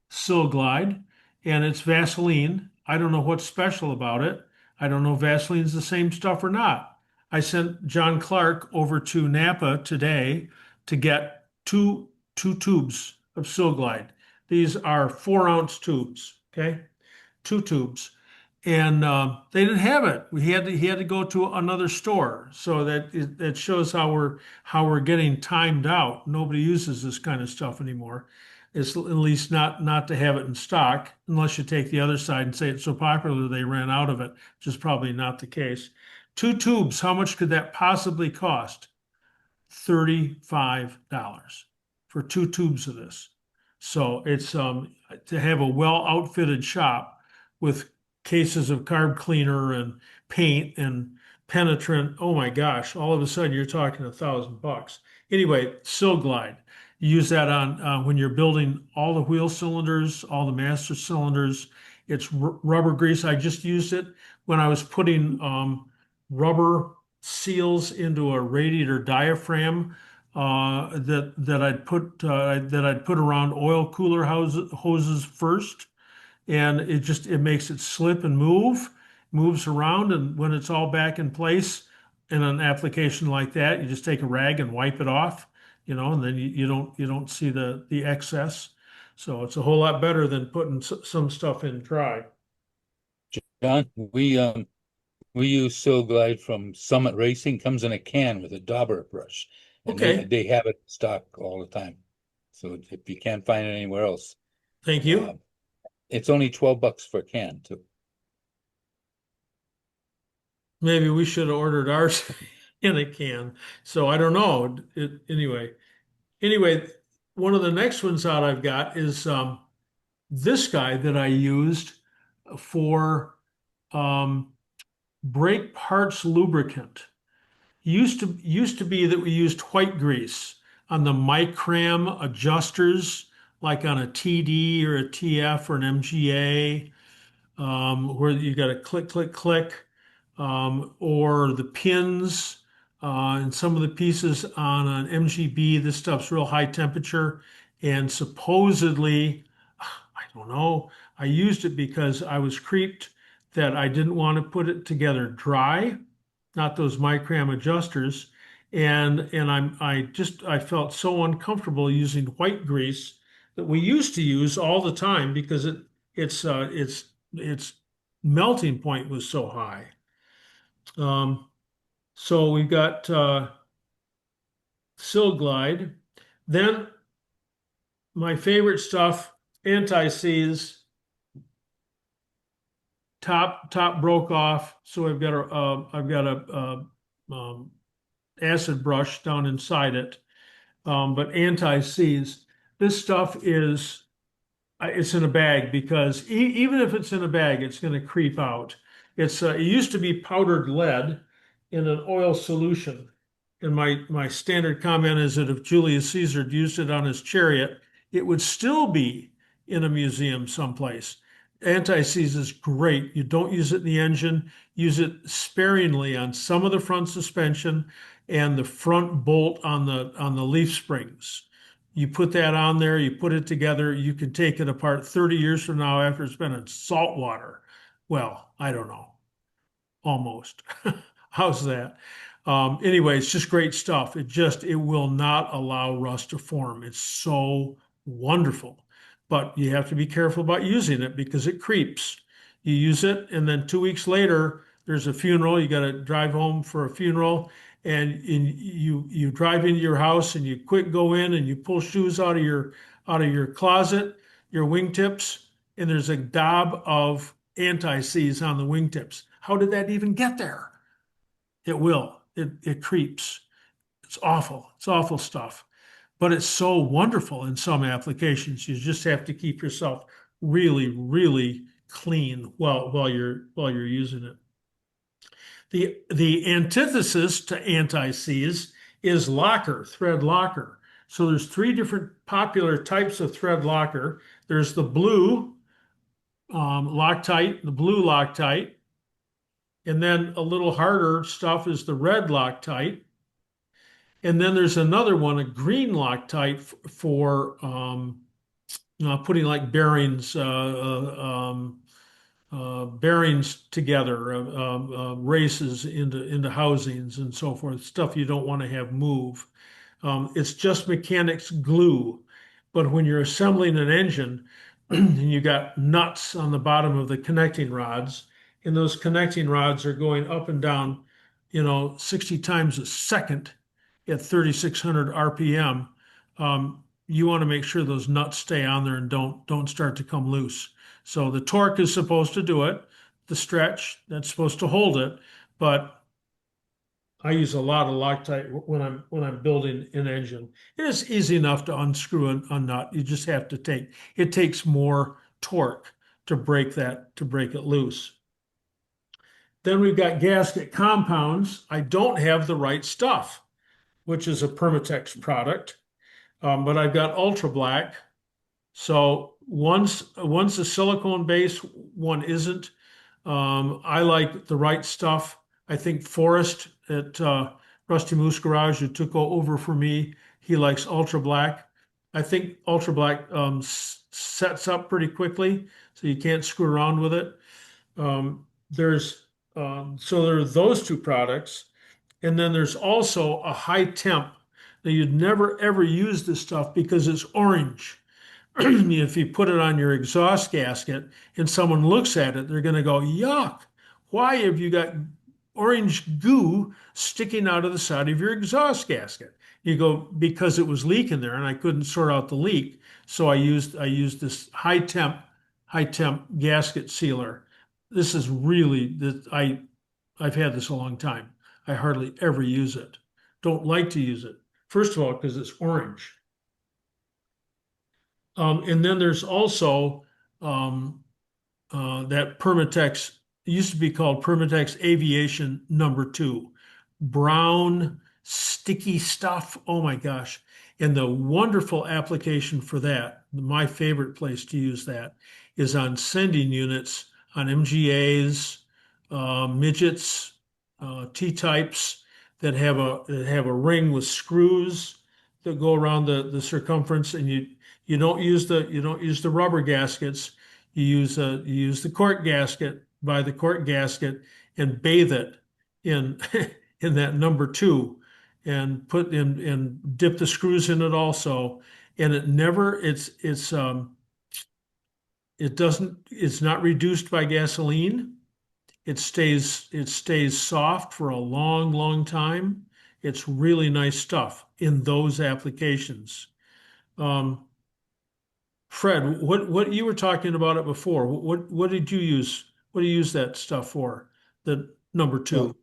Speaker 1: Sil Glide, and it's Vaseline. I don't know what's special about it. I don't know if Vaseline's the same stuff or not. I sent John Clark over to Napa today to get two tubes of Seal Glide. These are 4-ounce tubes, okay? 2 tubes. And they didn't have it. He had to go to another store. So that shows how we're getting timed out. Nobody uses this kind of stuff anymore. It's at least not to have it in stock, unless you take the other side and say it's so popular they ran out of it, which is probably not the case. 2 tubes, how much could that possibly cost? $35 for 2 tubes of this. So it's to have a well outfitted shop with cases of carb cleaner and paint and penetrant. Oh my gosh, all of a sudden you're talking $1,000. Anyway, Seal Glide. You use that on when you're building all the wheel cylinders, all the master cylinders. It's rubber grease. I just used it when I was putting rubber seals into a radiator diaphragm that I'd put around oil cooler hoses first, and it makes it slip and moves around, and when it's all back in place in an application like that, you just take a rag and wipe it off, and then you don't see the excess. So it's a whole lot better than putting some stuff in dry.
Speaker 4: John, we use Seal Glide from Summit Racing. Comes in a can with a dauber brush. And
Speaker 1: Okay.
Speaker 4: they have it in stock all the time. So if you can't find it anywhere else.
Speaker 1: Thank you.
Speaker 4: It's only $12 for a can too.
Speaker 1: Maybe we should have ordered ours in a can. So I don't know. Anyway, one of the next ones out I've got is this guy that I used for brake parts lubricant. Used to be that we used white grease on the micram adjusters, like on a TD or a TF or an MGA, where you got to click, click, click, or the pins and some of the pieces on an MGB. This stuff's real high temperature, and supposedly, I don't know, I used it because I was creeped that I didn't want to put it together dry, not those micram adjusters. And I felt so uncomfortable using white grease that we used to use all the time because its melting point was so high. So we've got Seal Glide. Then my favorite stuff, anti-seize. Top broke off, so I've got a acid brush down inside it. But anti-seize, this stuff is it's in a bag because even if it's in a bag, it's going to creep out. It used to be powdered lead in an oil solution, and my standard comment is that if Julius Caesar had used it on his chariot, it would still be in a museum someplace. Anti-seize is great. You don't use it in the engine. Use it sparingly on some of the front suspension and the front bolt on the leaf springs. You put that on there, you put it together, you can take it apart 30 years from now after it's been in salt water. Well, I don't know. Almost. How's that? Anyway, it's just great stuff. It will not allow rust to form. It's so wonderful. But you have to be careful about using it because it creeps. You use it, and then 2 weeks later, there's a funeral. You got to drive home for a funeral, and you drive into your house, and you go in, and you pull shoes out of your closet, your wingtips, and there's a daub of anti-seize on the wingtips. How did that even get there? It will. It creeps. It's awful. It's awful stuff. But it's so wonderful in some applications. You just have to keep yourself really, really clean while you're using it. The antithesis to anti-seize is locker, thread locker. So there's 3 different popular types of thread locker. There's the blue Loctite, the blue Loctite, and then a little harder stuff is the red Loctite. And then there's another one, a green Loctite for putting like bearings together, races into housings and so forth, stuff you don't want to have move. It's just mechanics glue. But when you're assembling an engine and you got nuts on the bottom of the connecting rods, and those connecting rods are going up and down, 60 times a second at 3,600 RPM, you want to make sure those nuts stay on there and don't start to come loose. So the torque is supposed to do it. The stretch, that's supposed to hold it. But I use a lot of Loctite when I'm building an engine. It's easy enough to unscrew a nut. You just have to it takes more torque to break it loose. Then we've got gasket compounds. I don't have the right stuff, which is a Permatex product, but I've got Ultra Black. So one's a silicone base, one isn't. I like the right stuff. I think Forrest at Rusty Moose Garage, who took over for me, he likes Ultra Black. I think Ultra Black sets up pretty quickly, so you can't screw around with it. So there are those two products, and then there's also a high temp. Now you'd never ever use this stuff because it's orange. If you put it on your exhaust gasket and someone looks at it, they're going to go, yuck, why have you got orange goo sticking out of the side of your exhaust gasket? You go, because it was leaking there and I couldn't sort out the leak. So I used this high temp gasket sealer. This is really, I've had this a long time. I hardly ever use it. Don't like to use it. First of all, because it's orange. And then there's also that Permatex, it used to be called Permatex Aviation #2. Brown, sticky stuff. Oh my gosh. And the wonderful application for that, my favorite place to use that, is on sending units, on MGAs, midgets, T-types that have a ring with screws that go around the circumference, and you don't use the rubber gaskets. You use the cork gasket, buy the cork gasket, and bathe it in in that #2, and put in and dip the screws in it also. And it's not reduced by gasoline. It stays soft for a long, long time. It's really nice stuff in those applications. Fred, what you were talking about it before? What did you use? What do you use that stuff for? The #2.
Speaker 11: Well,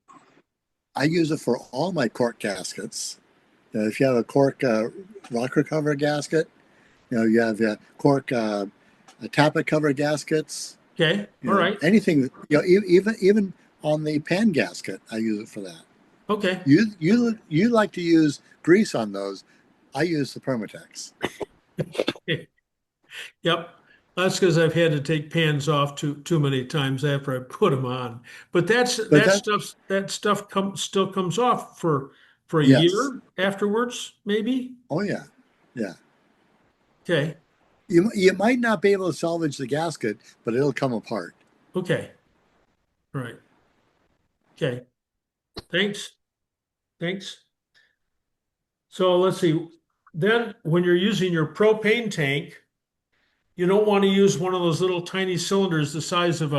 Speaker 11: I use it for all my cork gaskets. If you have a cork rocker cover gasket, you have cork tappet cover gaskets.
Speaker 1: Okay, all right.
Speaker 11: Anything, even on the pan gasket, I use it for that.
Speaker 1: Okay.
Speaker 11: You like to use grease on those. I use the Permatex.
Speaker 1: Yep. That's because I've had to take pans off too many times after I put them on. But that stuff still comes off for a year afterwards, maybe.
Speaker 11: Oh yeah.
Speaker 1: Okay.
Speaker 11: You might not be able to salvage the gasket, but it'll come apart.
Speaker 1: Okay. All right. Okay. Thanks. So let's see. Then when you're using your propane tank, you don't want to use one of those little tiny cylinders the size of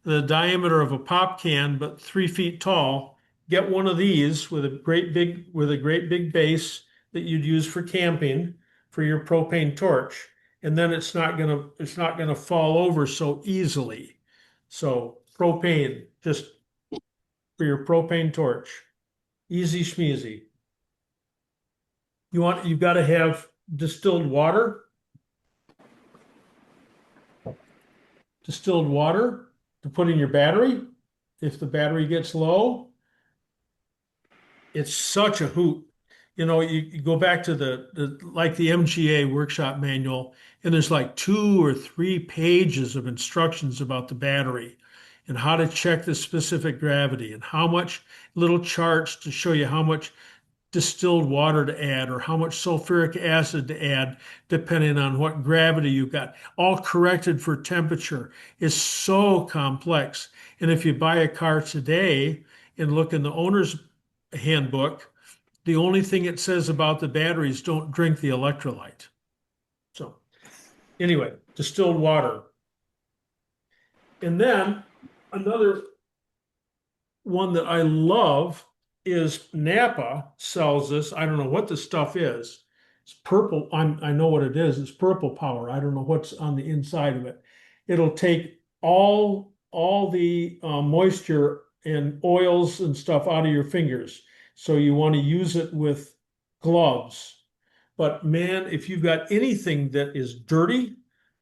Speaker 1: the diameter of a pop can, but 3 feet tall. Get one of these with a great big base that you'd use for camping for your propane torch, and then it's not gonna fall over so easily. So propane, just for your propane torch, easy schmeezy. You've got to have distilled water to put in your battery if the battery gets low. It's such a hoot. You go back to the MGA workshop manual, and there's like 2 or 3 pages of instructions about the battery and how to check the specific gravity and how much, little charts to show you how much distilled water to add or how much sulfuric acid to add depending on what gravity you've got, all corrected for temperature. Is so complex. And if you buy a car today and look in the owner's handbook, The only thing it says about the batteries, don't drink the electrolyte. So anyway, distilled water. And then another one that I love is Napa sells this. I don't know what the stuff is. It's purple. I know what it is. It's purple power. I don't know what's on the inside of it. It'll take all the moisture and oils and stuff out of your fingers. So you want to use it with gloves. But man, if you've got anything that is dirty,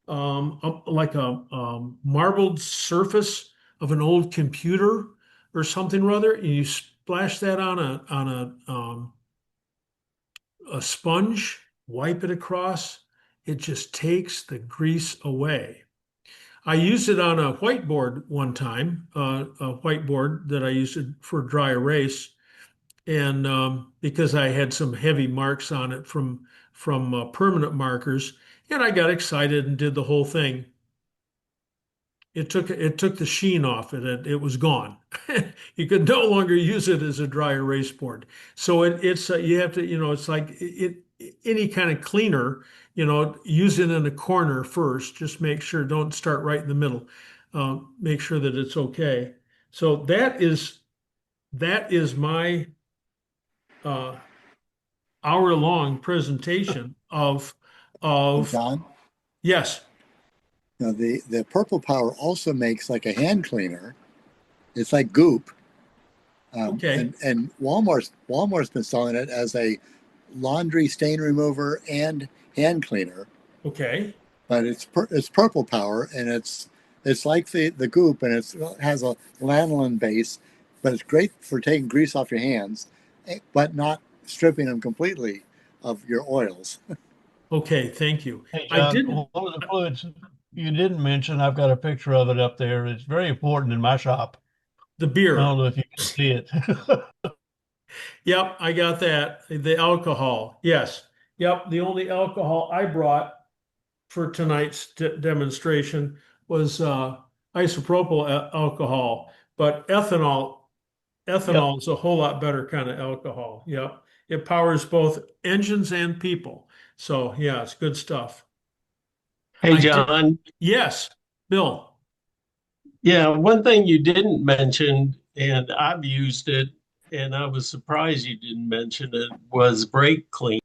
Speaker 1: like a marbled surface of an old computer or something or other, and you splash that on a sponge, wipe it across, it just takes the grease away. I used it on a whiteboard one time, a whiteboard that I used it for dry erase, and because I had some heavy marks on it from permanent markers, and I got excited and did the whole thing. It took the sheen off it. It was gone. You could no longer use it as a dry erase board. So it's you have to, it's like any kind of cleaner, use it in a corner first. Just make sure, don't start right in the middle. Make sure that it's okay. So that is my hour-long presentation of
Speaker 11: John?
Speaker 1: Yes.
Speaker 11: Now the purple power also makes like a hand cleaner. It's like goop.
Speaker 1: Okay.
Speaker 11: And Walmart's been selling it as a laundry stain remover and hand cleaner.
Speaker 1: Okay.
Speaker 11: But it's purple power, and it's like the goop, and it has a lanolin base, but it's great for taking grease off your hands, but not stripping them completely of your oils.
Speaker 1: Okay, thank you.
Speaker 10: Hey, John, one of the fluids you didn't mention, I've got a picture of it up there. It's very important in my shop.
Speaker 1: The beer.
Speaker 10: I don't know if you can see it.
Speaker 1: Yep, I got that. The alcohol. Yes. Yep. The only alcohol I brought for tonight's demonstration was isopropyl alcohol, but ethanol is a whole lot better kind of alcohol. Yep. It powers both engines and people. So yeah, it's good stuff.
Speaker 18: Hey, John.
Speaker 1: Yes, Bill.
Speaker 18: Yeah, one thing you didn't mention, and I've used it, and I was surprised you didn't mention it, was brake clean.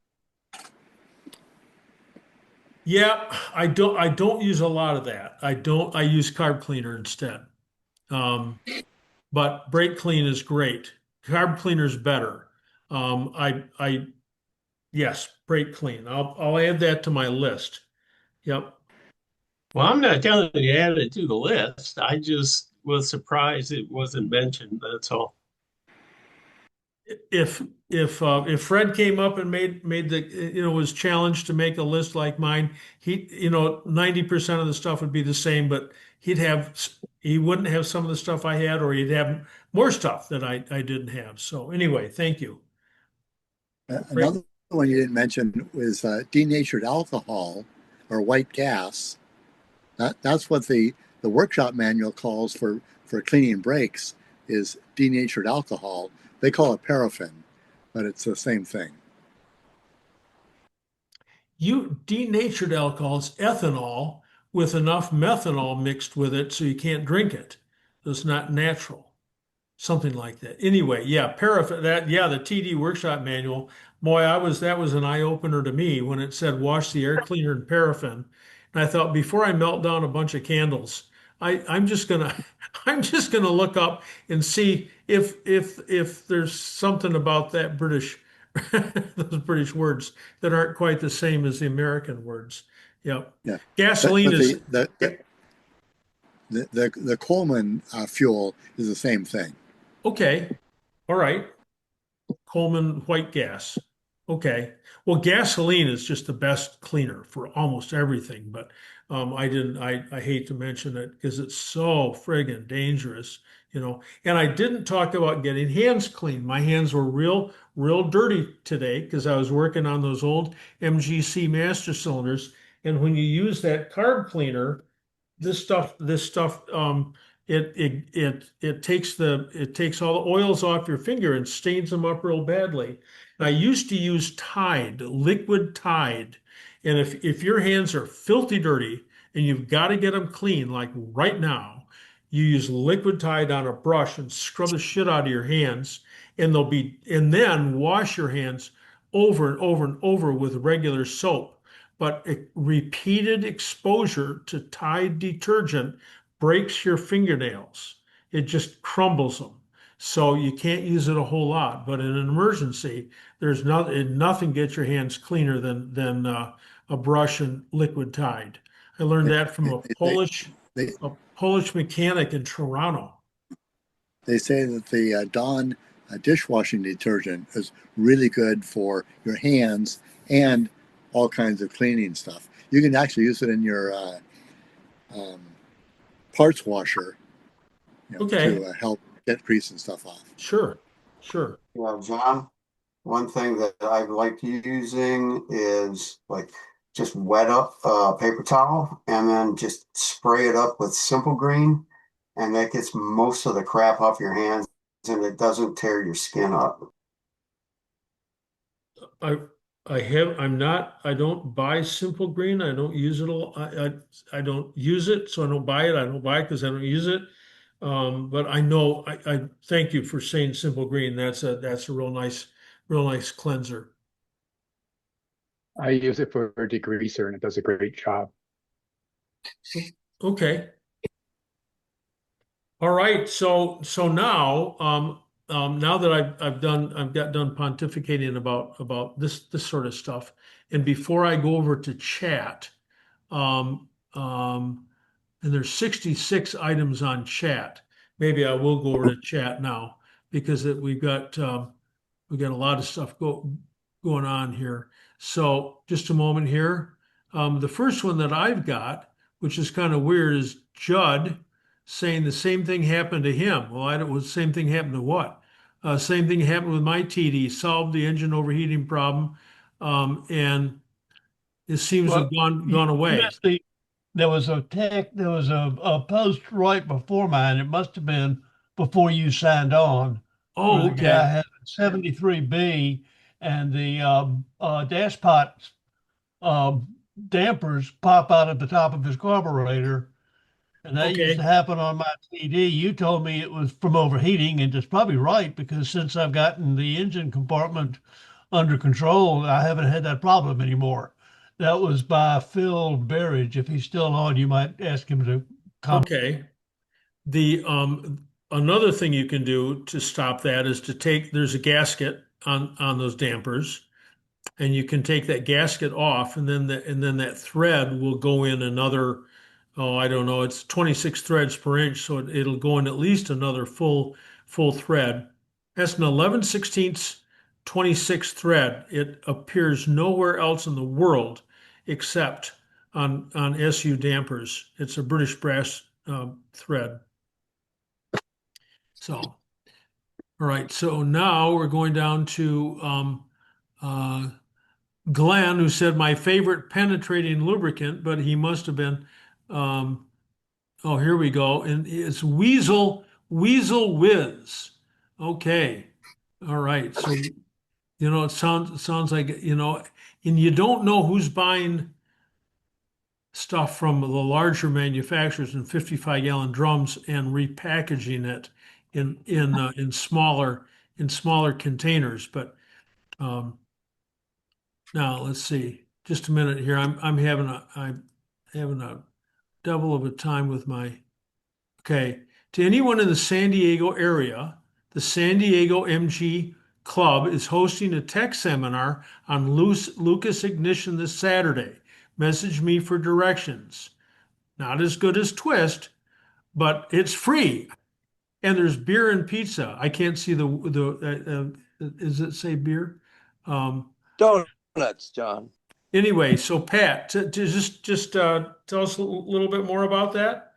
Speaker 1: Yeah, I don't use a lot of that. I use carb cleaner instead. But brake clean is great. Carb cleaner is better. Yes, brake clean. I'll add that to my list. Yep.
Speaker 18: Well, I'm not telling you to add it to the list. I just was surprised it wasn't mentioned. That's all.
Speaker 1: If Fred came up and made the was challenged to make a list like mine, 90% of the stuff would be the same, but he wouldn't have some of the stuff I had, or he'd have more stuff that I didn't have. So anyway, thank you.
Speaker 11: Another one you didn't mention was denatured alcohol or white gas. That's what the workshop manual calls for cleaning brakes, is denatured alcohol. They call it paraffin, but it's the same thing.
Speaker 1: Denatured alcohol is ethanol with enough methanol mixed with it so you can't drink it. It's not natural. Something like that. Anyway, yeah, paraffin, the TD workshop manual, boy, that was an eye-opener to me when it said wash the air cleaner in paraffin. And I thought, before I melt down a bunch of candles, I'm just gonna look up and see if there's something about that British those British words that aren't quite the same as the American words. Yep.
Speaker 11: Yeah.
Speaker 1: Gasoline is
Speaker 11: the Coleman fuel is the same thing.
Speaker 1: Okay. All right. Coleman white gas. Okay. Well, gasoline is just the best cleaner for almost everything, but I hate to mention it because it's so friggin' dangerous, And I didn't talk about getting hands clean. My hands were real dirty today because I was working on those old MGC master cylinders. And when you use that carb cleaner, this stuff it takes all the oils off your finger and stains them up real badly. And I used to use Tide, liquid Tide. And if your hands are filthy dirty and you've got to get them clean, like right now, you use liquid Tide on a brush and scrub the shit out of your hands, and then wash your hands over and over and over with regular soap. But repeated exposure to Tide detergent breaks your fingernails. It just crumbles them. So you can't use it a whole lot. But in an emergency, there's nothing gets your hands cleaner than a brush and liquid Tide. I learned that from a Polish mechanic in Toronto.
Speaker 11: They say that the Dawn dishwashing detergent is really good for your hands and all kinds of cleaning stuff. You can actually use it in your parts washer, to help get grease and stuff off.
Speaker 1: Sure.
Speaker 19: Yeah, John, one thing that I like using is like just wet up a paper towel and then just spray it up with Simple Green, and that gets most of the crap off your hands and it doesn't tear your skin up.
Speaker 1: I don't buy Simple Green. I don't use it all. I don't use it, so I don't buy it. I don't buy it because I don't use it. But I know I thank you for saying Simple Green. That's a real nice cleanser.
Speaker 20: I use it for a degreaser and it does a great job.
Speaker 1: Okay. All right. So now now that I've got done pontificating about this sort of stuff, and before I go over to chat, and there's 66 items on chat. Maybe I will go over to chat now because we've got a lot of stuff going on here. So just a moment here. The first one that I've got, which is kind of weird, is Judd saying the same thing happened to him. Well, I don't. The same thing happened to what? Same thing happened with my TD. Solved the engine overheating problem, and it seems to have gone away.
Speaker 10: There was a post right before mine. It must have been before you signed on.
Speaker 1: Oh,
Speaker 10: The
Speaker 1: okay.
Speaker 10: guy had a 73B, and the dashpot dampers pop out at the top of his carburetor. And that used to happen on my TD. You told me it was from overheating, and it's probably right because since I've gotten the engine compartment under control, I haven't had that problem anymore. That was by Phil Berridge. If he's still on, you might ask him to comment.
Speaker 1: Okay. The another thing you can do to stop that is there's a gasket on those dampers, and you can take that gasket off, and then that thread will go in another, I don't know, it's 26 threads per inch, so it'll go in at least another full thread. That's an 11/16 26 thread. It appears nowhere else in the world except on SU dampers. It's a British brass thread. So, all right. So now we're going down to Glenn, who said my favorite penetrating lubricant, but he must have been. Oh, here we go, and it's Weasel Whiz. Okay, all right. So it sounds like and you don't know who's buying stuff from the larger manufacturers in 55-gallon drums and repackaging it in smaller containers. But now let's see. Just a minute here. I'm having a devil of a time with my. Okay. To anyone in the San Diego area, the San Diego MG Club is hosting a tech seminar on Lucas Ignition this Saturday. Message me for directions. Not as good as Twist, but it's free. And there's beer and pizza. I can't see does it say beer?
Speaker 13: Donuts, John.
Speaker 1: Anyway, so Pat, just tell us a little bit more about that.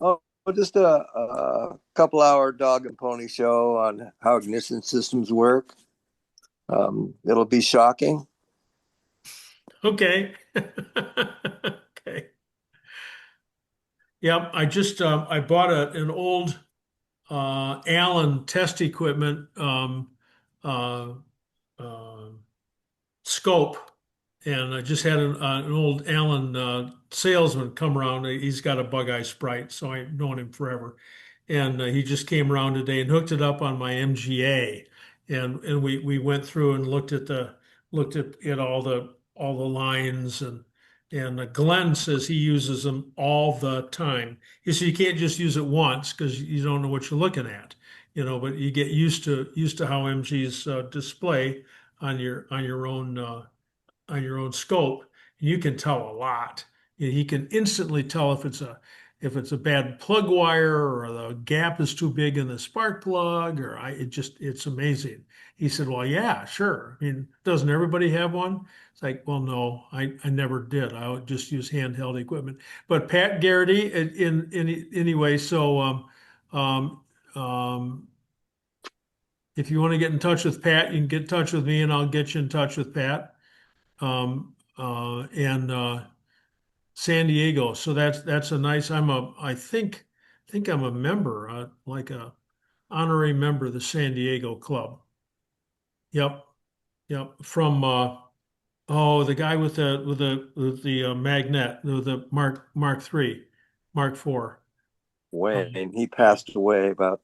Speaker 13: Oh, just a couple-hour dog and pony show on how ignition systems work. It'll be shocking.
Speaker 1: Okay. Okay. Yep, I bought an old Allen test equipment uh, uh, scope, and I just had an old Allen salesman come around. He's got a bug eye Sprite, so I've known him forever. And he just came around today and hooked it up on my MGA, and we went through and looked at all the lines, and Glenn says he uses them all the time. He said you can't just use it once because you don't know what you're looking at, but you get used to how MGs display on your own scope. You can tell a lot. He can instantly tell if it's a bad plug wire or the gap is too big in the spark plug, it's amazing. He said, well, yeah, sure. I mean, doesn't everybody have one? It's like, well, no, I never did. I would just use handheld equipment. But Pat Garrity, anyway, so um, um, if you want to get in touch with Pat, you can get in touch with me and I'll get you in touch with Pat. And San Diego. So that's a nice. I think I'm a member, like a honorary member of the San Diego Club. Yep, yep. From the guy with the magnet, the Mark III, Mark IV.
Speaker 13: Wayne, he passed away about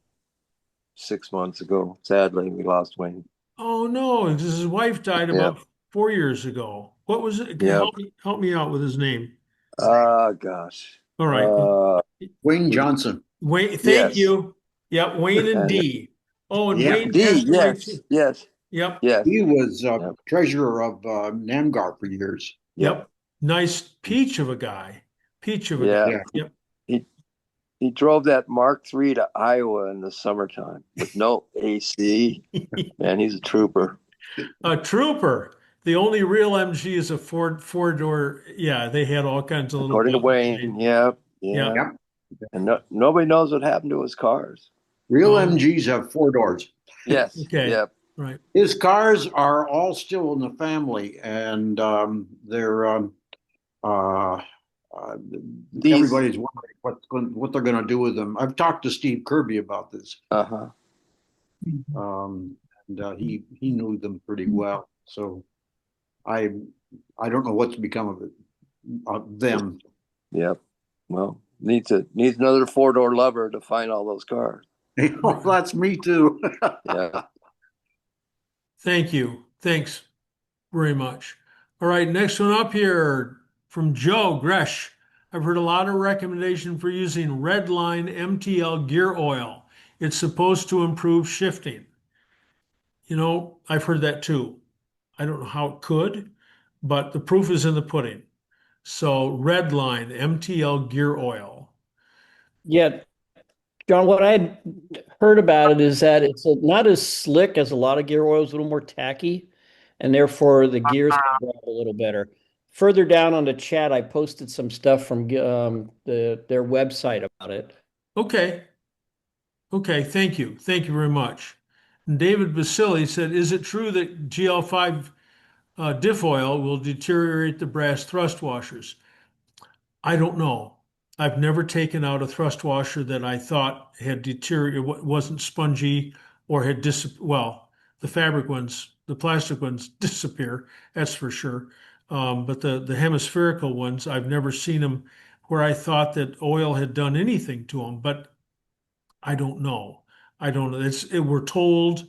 Speaker 13: 6 months ago. Sadly, we lost Wayne.
Speaker 1: Oh no, his wife died
Speaker 13: Yeah.
Speaker 1: about 4 years ago. What was it?
Speaker 13: Yeah.
Speaker 1: Help me out with his name.
Speaker 13: Gosh.
Speaker 1: All right.
Speaker 2: Wayne Johnson.
Speaker 1: Wayne, thank
Speaker 13: Yes.
Speaker 1: you. Yep, Wayne and D. Oh, and
Speaker 2: Yeah,
Speaker 1: Wayne
Speaker 13: D,
Speaker 1: passed away
Speaker 13: yes,
Speaker 1: too.
Speaker 13: yes,
Speaker 1: Yep,
Speaker 13: yes.
Speaker 2: He was
Speaker 13: Yep.
Speaker 2: treasurer of NAMGAR for years.
Speaker 1: yep. Nice peach of a guy. Peach of a
Speaker 13: Yeah.
Speaker 1: guy. Yep.
Speaker 13: He drove that Mark III to Iowa in the summertime with no AC. Man, he's a trooper.
Speaker 1: A trooper. The only real MG is a four-door. Yeah, they had all kinds of little.
Speaker 13: According to
Speaker 1: buttons.
Speaker 13: Wayne, yeah.
Speaker 1: Yep.
Speaker 13: And nobody knows what happened to his cars.
Speaker 2: Real
Speaker 1: Oh.
Speaker 2: MGs have 4 doors.
Speaker 13: Yes.
Speaker 1: Okay.
Speaker 13: Yep.
Speaker 1: Right.
Speaker 2: His cars are all still in the family, and they're everybody's wondering what they're going to do with them. I've talked to Steve Kirby about this.
Speaker 13: Uh-huh.
Speaker 2: And he knew them pretty well. So I don't know what's become of them.
Speaker 13: Yep. Well, needs another 4-door lover to find all those cars.
Speaker 2: Well, that's me too.
Speaker 13: Yeah.
Speaker 1: Thank you. Thanks very much. All right, next one up here from Joe Gresh. I've heard a lot of recommendation for using Redline MTL gear oil. It's supposed to improve shifting. I've heard that too. I don't know how it could, but the proof is in the pudding. So Redline MTL gear oil.
Speaker 21: Yeah, John, what I had heard about it is that it's not as slick as a lot of gear oils, a little more tacky, and therefore the gears can grab a little better. Further down on the chat, I posted some stuff from their website about it.
Speaker 1: Okay. Okay, thank you. Thank you very much. And David Basili said, is it true that GL5 diff oil will deteriorate the brass thrust washers? I don't know. I've never taken out a thrust washer that I thought had deteriorated, wasn't spongy or had well, the fabric ones, the plastic ones disappear, that's for sure. But the hemispherical ones, I've never seen them where I thought that oil had done anything to them, but I don't know. I don't know. We're told.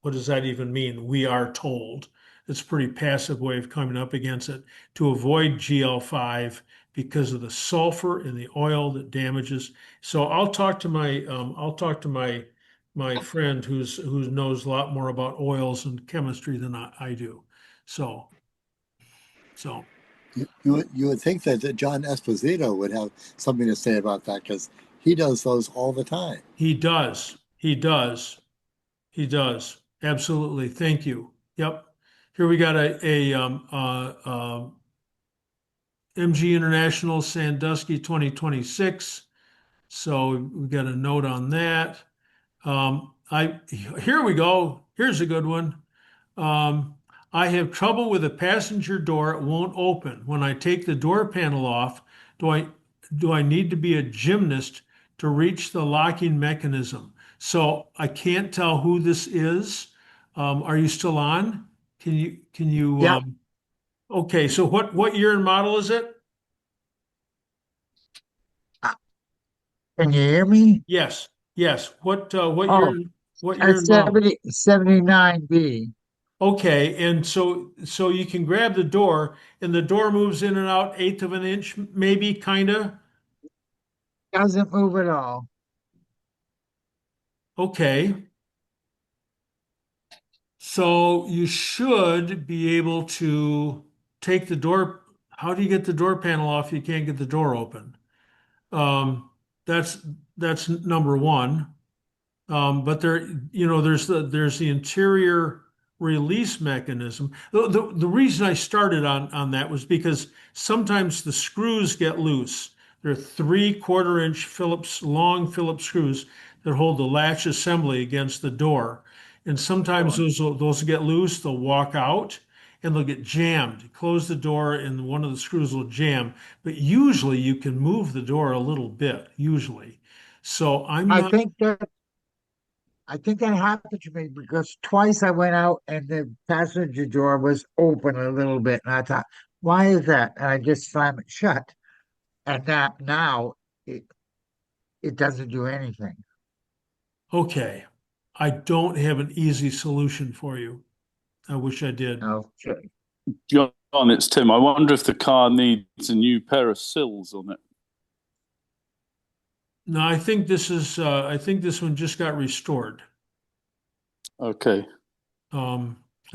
Speaker 1: What does that even mean? We are told. It's a pretty passive way of coming up against it to avoid GL5 because of the sulfur in the oil that damages. So I'll talk to my friend who knows a lot more about oils and chemistry than I do. So
Speaker 11: You would think that John Esposito would have something to say about that because he does those all the time.
Speaker 1: He does. He does. He does. Absolutely. Thank you. Yep. Here we got a MG International Sandusky 2026. So we got a note on that. Here we go. Here's a good one. I have trouble with a passenger door. It won't open. When I take the door panel off, do I need to be a gymnast to reach the locking mechanism? So I can't tell who this is. Are you still on? Can you
Speaker 11: Yeah.
Speaker 1: Okay, so what year and model is it?
Speaker 7: Can you hear me?
Speaker 1: Yes. Yes. What
Speaker 7: Oh,
Speaker 1: year and model?
Speaker 7: 79B.
Speaker 1: Okay, and so you can grab the door and the door moves in and out eighth of an inch, maybe, kinda.
Speaker 7: Doesn't move at all.
Speaker 1: Okay. So you should be able to take the door. How do you get the door panel off? You can't get the door open. Um, that's that's number one. But there's the interior release mechanism. The reason I started on that was because sometimes the screws get loose. They're 3/4 inch long Phillips screws that hold the latch assembly against the door. And sometimes those get loose, they'll walk out and they'll get jammed. Close the door and one of the screws will jam. But usually you can move the door a little bit, usually. So I'm
Speaker 7: I
Speaker 1: not.
Speaker 7: think that I think that happened to me because twice I went out and the passenger door was open a little bit, and I thought, why is that? And I just slammed it shut. And that now it it doesn't do anything.
Speaker 1: Okay. I don't have an easy solution for you. I wish I did.
Speaker 7: Okay.
Speaker 14: John, it's Tim. I wonder if the car needs a new pair of sills on it.
Speaker 1: No, I think this one just got restored.
Speaker 14: Okay.
Speaker 1: I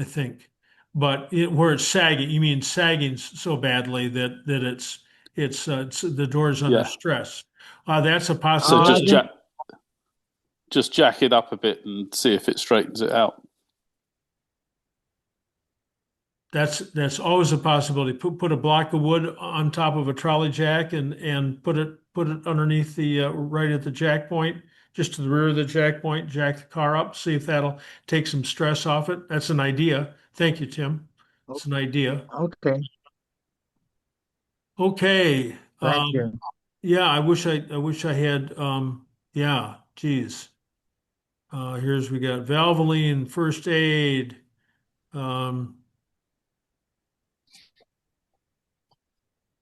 Speaker 1: think. But where it's sagging, you mean sagging so badly that it's the door's under
Speaker 14: Yeah.
Speaker 1: stress. That's a
Speaker 14: So
Speaker 1: possibility.
Speaker 14: just jack it up a bit and see if it straightens it out.
Speaker 1: That's always a possibility. Put a block of wood on top of a trolley jack and put it underneath the right at the jack point, just to the rear of the jack point. Jack the car up. See if that'll take some stress off it. That's an idea. Thank you, Tim. It's an idea.
Speaker 7: Okay.
Speaker 1: Okay.
Speaker 7: Thank you.
Speaker 1: Yeah, I wish I had. Yeah. Geez. We got Valvoline first aid. Um,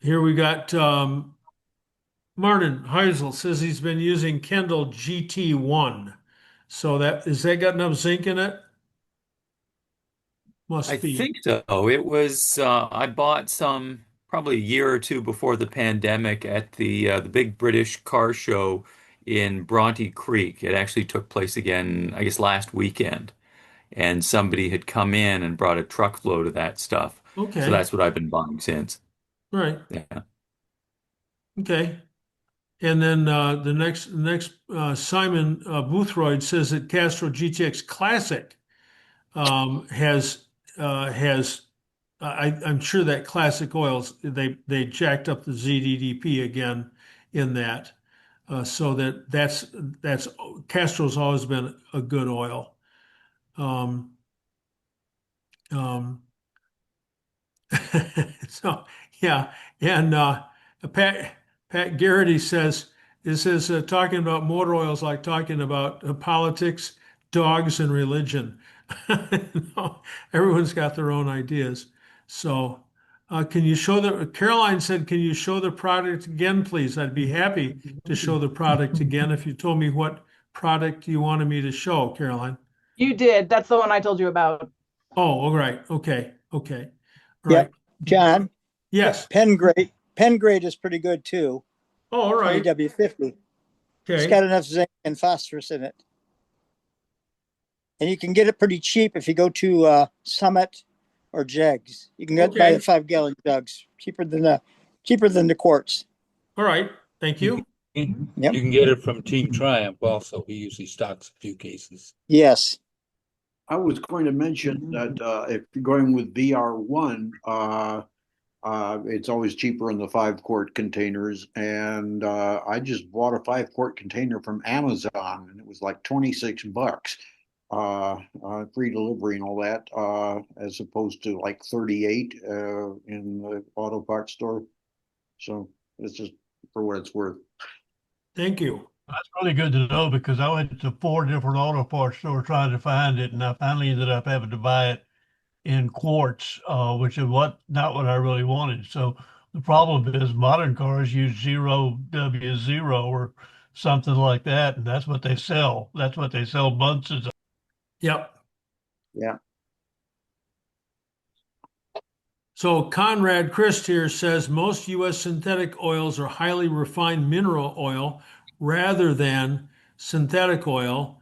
Speaker 1: Here we got Martin Heisel says he's been using Kendall GT1. So that got enough zinc in it? Must
Speaker 22: I
Speaker 1: be.
Speaker 22: think so. It was I bought some probably a year or two before the pandemic at the big British car show in Bronte Creek. It actually took place again, I guess, last weekend. And somebody had come in and brought a truckload of that stuff. So
Speaker 1: Okay.
Speaker 22: that's what I've been buying since.
Speaker 1: Right.
Speaker 22: Yeah.
Speaker 1: Okay. And then the next Simon Boothroyd says that Castro GTX Classic has I'm sure that classic oils they jacked up the ZDDP again in that. So that's Castro's always been a good oil. Um, um, so yeah, and Pat Garrity says this is talking about motor oils like talking about politics, dogs, and religion. No, everyone's got their own ideas. So, can you show Caroline said, can you show the product again, please? I'd be happy to show the product again if you told me what product you wanted me to show, Caroline.
Speaker 3: You did. That's the one I told you about.
Speaker 1: Oh, all right. Okay. All
Speaker 23: Yep.
Speaker 1: right.
Speaker 23: John,
Speaker 1: Yes.
Speaker 23: Pen grade is pretty good too.
Speaker 1: Oh, all right.
Speaker 23: PW50. It's
Speaker 1: Okay.
Speaker 23: got enough zinc and phosphorus in it. And you can get it pretty cheap if you go to Summit or Jegs. You can get buy the 5-gallon jugs, cheaper than the quarts.
Speaker 1: All right. Thank you.
Speaker 23: Yep.
Speaker 4: You can get it from Team Triumph also. He usually stocks a few cases.
Speaker 23: Yes.
Speaker 2: I was going to mention that if you're going with VR1, it's always cheaper in the 5-quart containers. And I just bought a 5-quart container from Amazon, and it was like $26, free delivery and all that, as opposed to like 38 in the auto parts store. So it's just for what it's worth.
Speaker 1: Thank you.
Speaker 10: That's really good to know because I went to 4 different auto parts stores trying to find it, and I finally ended up having to buy it in quartz, which is not what I really wanted. So the problem is modern cars use 0W0 or something like that, and that's what they sell. That's what they sell bunches of.
Speaker 1: Yep.
Speaker 2: Yeah.
Speaker 1: So Conrad Christ here says most U.S. synthetic oils are highly refined mineral oil rather than synthetic oil,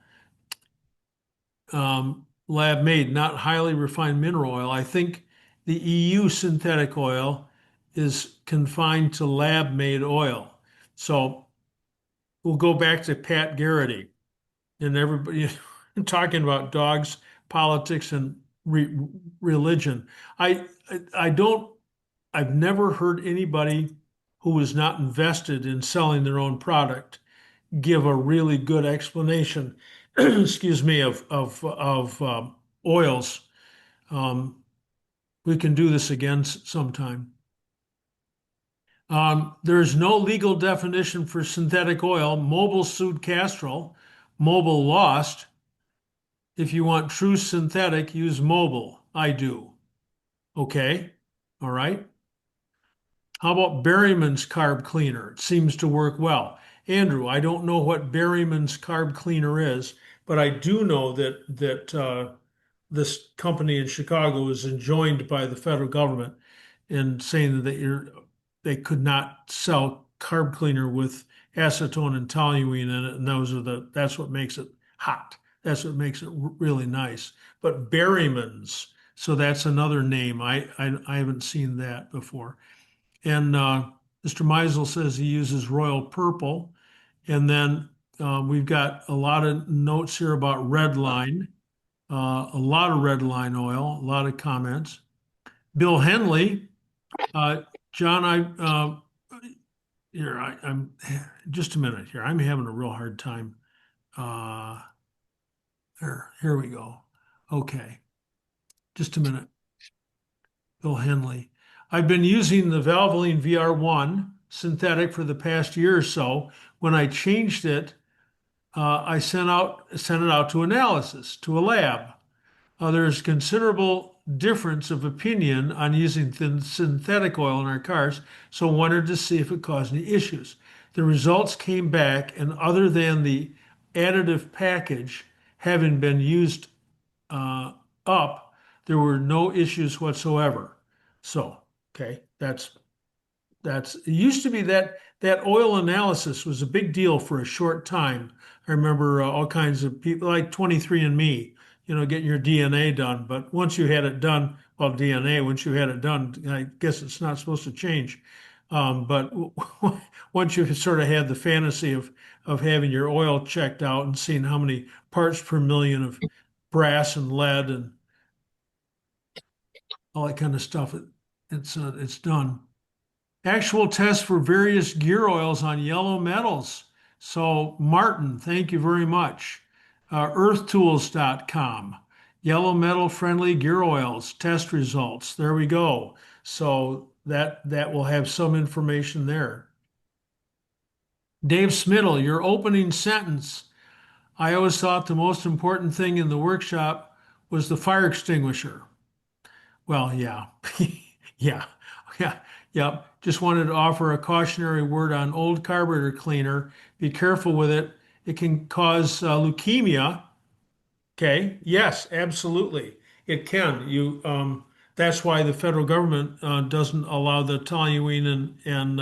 Speaker 1: lab made, not highly refined mineral oil. I think the EU synthetic oil is confined to lab made oil. So we'll go back to Pat Garrity and everybody talking about dogs, politics, and religion. I don't. I've never heard anybody who is not invested in selling their own product give a really good explanation, excuse me, of oils. We can do this again sometime. There's no legal definition for synthetic oil. Mobil sued Castrol. Mobil lost. If you want true synthetic, use Mobil. I do. Okay. All right. How about Berryman's carb cleaner? It seems to work well. Andrew, I don't know what Berryman's carb cleaner is, but I do know that this company in Chicago is enjoined by the federal government in saying that they could not sell carb cleaner with acetone and toluene in it, and that's what makes it hot. That's what makes it really nice. But Berryman's, so that's another name. I haven't seen that before. And Mr. Meisel says he uses Royal Purple. And then we've got a lot of notes here about red line, a lot of red line oil, a lot of comments. Bill Henley, John, I'm just a minute here. I'm having a real hard time. Here we go. Okay, just a minute. Bill Henley. I've been using the Valvoline VR1 synthetic for the past year or so. When I changed it, I sent it out to analysis to a lab. There's considerable difference of opinion on using synthetic oil in our cars, so wanted to see if it caused any issues. The results came back, and other than the additive package having been used up, there were no issues whatsoever. So, okay, it used to be that oil analysis was a big deal for a short time. I remember all kinds of people like 23andMe, getting your DNA done. But once you had it done, well, DNA, once you had it done, I guess it's not supposed to change. But once you sort of had the fantasy of having your oil checked out and seeing how many parts per million of brass and lead and all that kind of stuff, it's done. Actual tests for various gear oils on yellow metals. So Martin, thank you very much. Earthtools.com. Yellow metal friendly gear oils test results. There we go. So that will have some information there. Dave Smittle, your opening sentence. I always thought the most important thing in the workshop was the fire extinguisher. Well, yeah. Yeah. Yep. Just wanted to offer a cautionary word on old carburetor cleaner. Be careful with it. It can cause leukemia. Okay. Yes, absolutely. It can. That's why the federal government doesn't allow the toluene and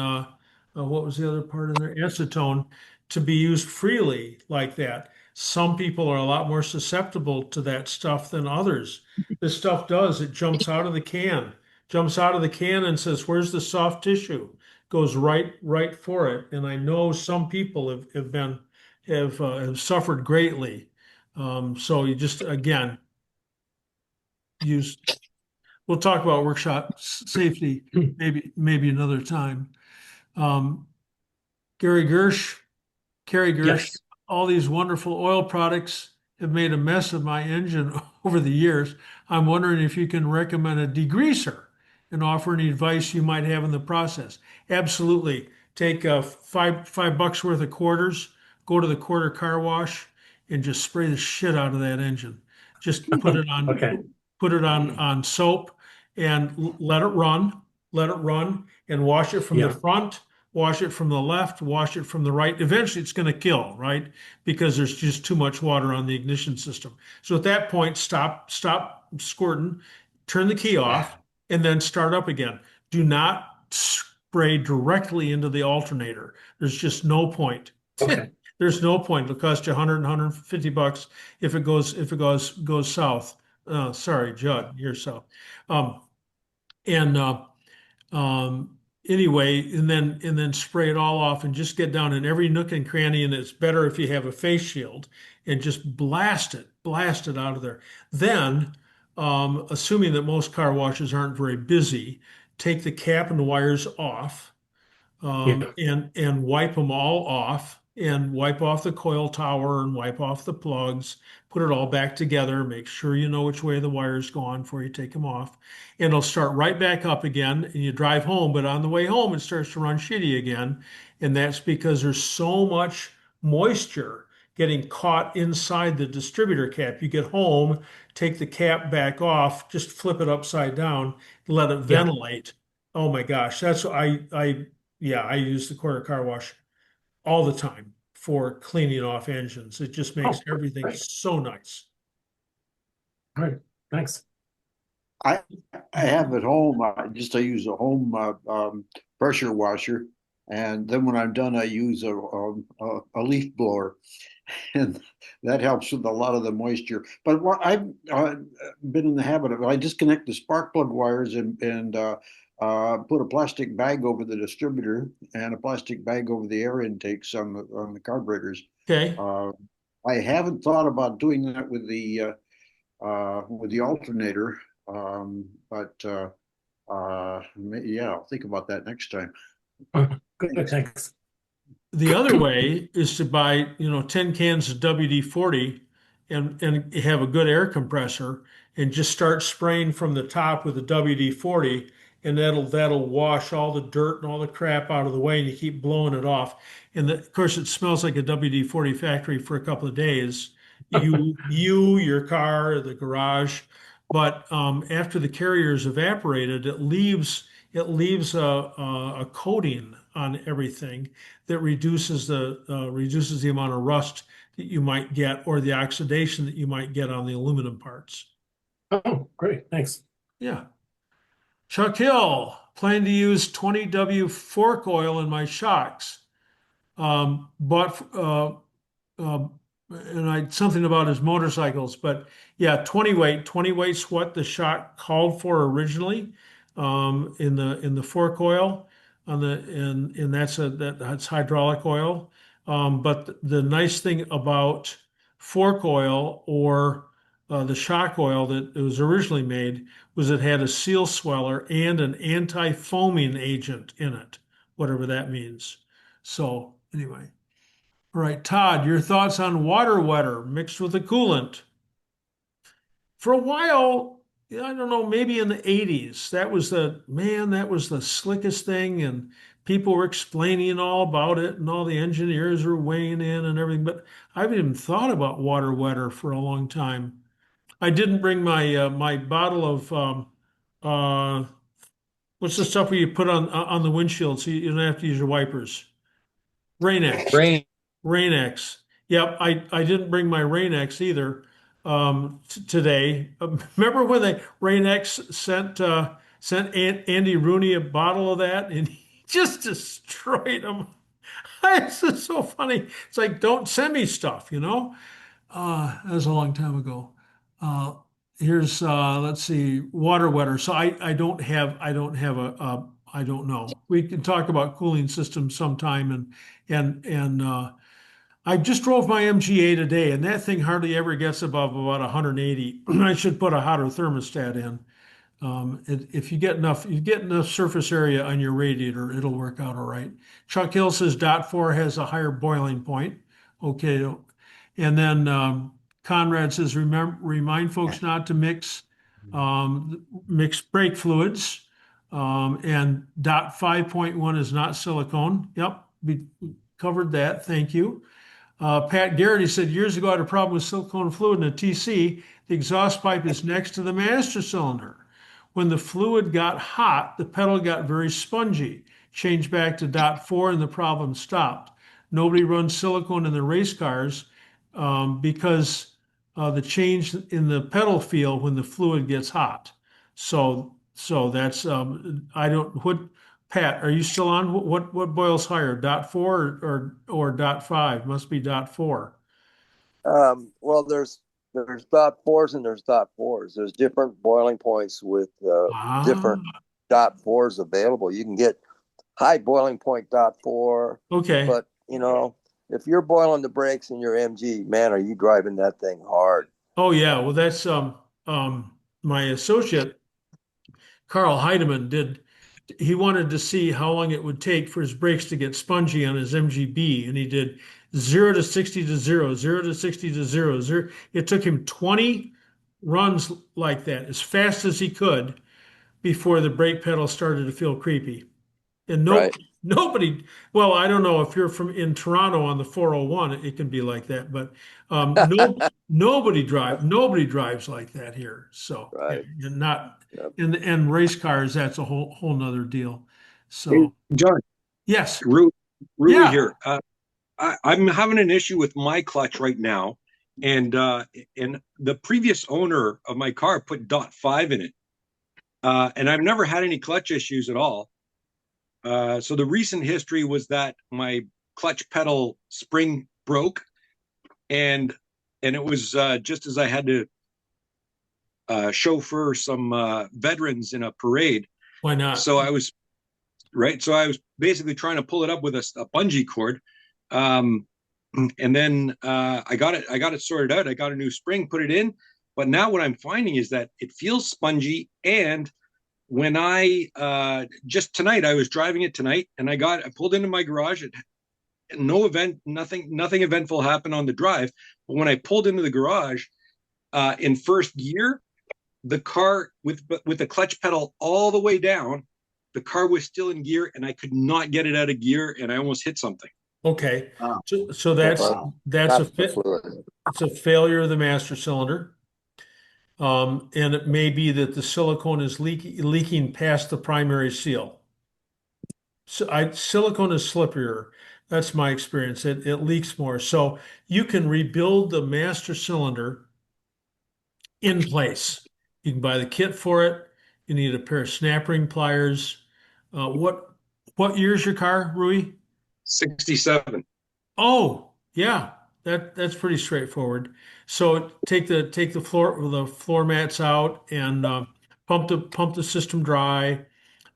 Speaker 1: what was the other part in there? Acetone to be used freely like that. Some people are a lot more susceptible to that stuff than others. This stuff it jumps out of the can. Jumps out of the can and says, "Where's the soft tissue?" Goes right for it. And I know some people have suffered greatly. So you just again use. We'll talk about workshop safety maybe another time. Carrie Gersh,
Speaker 18: Yes.
Speaker 1: all these wonderful oil products have made a mess of my engine over the years. I'm wondering if you can recommend a degreaser and offer any advice you might have in the process. Absolutely. take $5 worth of quarters, go to the quarter car wash, and just spray the shit out of that engine. Just put it on,
Speaker 8: Okay.
Speaker 1: put it on soap and let it run, and wash it from the
Speaker 8: Yeah.
Speaker 1: front, wash it from the left, wash it from the right. Eventually, it's going to kill, right? Because there's just too much water on the ignition system. So at that point, stop squirting, turn the key off, and then start up again. Do not spray directly into the alternator. There's just no point.
Speaker 8: Okay.
Speaker 1: There's no point. It'll cost you 100, $150 if it goes south. Sorry, Judd, you're south. And anyway, and then spray it all off and just get down in every nook and cranny. And it's better if you have a face shield and just blast it out of there. Then, assuming that most car washes aren't very busy, take the cap and the wires off, and wipe them all off, and wipe off the coil tower and wipe off the plugs, put it all back together, make sure you know which way the wires go on before you take them off. And it'll start right back up again, and you drive home, but on the way home it starts to run shitty again. And that's because there's so much moisture getting caught inside the distributor cap. You get home, take the cap back off, just flip it upside down, let it ventilate. Oh my gosh, that's what I use the quarter car wash all the time for cleaning off engines. It just makes everything
Speaker 8: great.
Speaker 1: so nice.
Speaker 8: All right. Thanks.
Speaker 2: I have at home. I use a home pressure washer, and then when I'm done, I use a leaf blower, and that helps with a lot of the moisture. But what I've been in the habit of, I disconnect the spark plug wires and put a plastic bag over the distributor and a plastic bag over the air intakes on the carburetors.
Speaker 1: Okay.
Speaker 2: I haven't thought about doing that with the alternator, but yeah, I'll think about that next time.
Speaker 8: Good. Thanks.
Speaker 1: The other way is to buy, 10 cans of WD-40 and have a good air compressor and just start spraying from the top with the WD-40, and that'll wash all the dirt and all the crap out of the way, and you keep blowing it off. And of course, it smells like a WD-40 factory for a couple of days. Your car, the garage, but after the carrier's evaporated, it leaves a coating on everything that reduces the amount of rust that you might get, or the oxidation that you might get on the aluminum parts.
Speaker 8: Oh, great. Thanks.
Speaker 1: Yeah. Chuck Hill, plan to use 20W fork oil in my shocks. But and something about his motorcycles, but yeah, 20 weight's what the shock called for originally, in the fork oil and that's hydraulic oil. But the nice thing about fork oil, or the shock oil that it was originally made, was it had a seal sweller and an anti-foaming agent in it, whatever that means. So anyway. All right, Todd, your thoughts on water wetter mixed with a coolant? For a while, I don't know, maybe in the 80s, that was the slickest thing, and people were explaining all about it, and all the engineers were weighing in and everything. But I haven't even thought about water wetter for a long time. I didn't bring my bottle of what's the stuff where you put on the windshield so you don't have to use your wipers? Rain-X. Rain-X. Yep, I didn't bring my Rain-X either today. Remember when the Rain-X sent Andy Rooney a bottle of that, and he just destroyed them. It's just so funny. It's like, don't send me stuff, That was a long time ago. Here's let's see, water wetter. So I don't have I don't know. We can talk about cooling systems sometime, and I just drove my MGA today, and that thing hardly ever gets above about 180. I should put a hotter thermostat in. If you get enough surface area on your radiator, it'll work out all right. Chuck Hill says .4 has a higher boiling point. Okay, and then Conrad says remind folks not to mix brake fluids. And dot 5.1 is not silicone. Yep, we covered that. Thank you. Pat Garrity said years ago I had a problem with silicone fluid in a TC. The exhaust pipe is next to the master cylinder. When the fluid got hot, the pedal got very spongy. Changed back to dot 4 and the problem stopped. Nobody runs silicone in the race cars because the change in the pedal feel when the fluid gets hot. So that's I don't what Pat, are you still on? What boils higher, dot 4 or dot 5? Must be dot 4.
Speaker 13: Well, there's dot fours and there's dot fours. There's different boiling points with different dot fours available. You can get high boiling point dot 4.
Speaker 1: Okay.
Speaker 13: But if you're boiling the brakes in your MG, man, are you driving that thing hard?
Speaker 1: Oh yeah. Well, that's my associate Carl Heidemann did. He wanted to see how long it would take for his brakes to get spongy on his MGB, and he did 0 to 60 to 0, 0 to 60 to 0, 0. It took him 20 runs like that, as fast as he could, before the brake pedal started to feel creepy. And nobody, well, I don't know if you're in Toronto on the 401, it can be like that, but nobody drives like that here. So, and not and race cars, that's a whole nother deal. So,
Speaker 6: Hey, John.
Speaker 1: Yes.
Speaker 6: Rui
Speaker 1: Yeah.
Speaker 6: here. I'm having an issue with my clutch right now, and the previous owner of my car put dot 5 in it, and I've never had any clutch issues at all. So the recent history was that my clutch pedal spring broke, and it was just as I had to chauffeur some veterans in a parade.
Speaker 1: Why not?
Speaker 6: So I was basically trying to pull it up with a bungee cord, and then I got it sorted out. I got a new spring, put it in, but now what I'm finding is that it feels spongy. And when I just tonight, I was driving it tonight, and I pulled into my garage. Nothing eventful happened on the drive. But when I pulled into the garage in first gear, the car with the clutch pedal all the way down, the car was still in gear, and I could not get it out of gear, and I almost hit something.
Speaker 1: Okay. So that's it's a failure of the master cylinder. And it may be that the silicone is leaking past the primary seal. So silicone is slipperier. That's my experience. It leaks more. So you can rebuild the master cylinder in place. You can buy the kit for it. You need a pair of snap ring pliers. What year is your car, Rui?
Speaker 6: 67.
Speaker 1: Oh, yeah. That's pretty straightforward. So take the floor mats out and pump the system dry,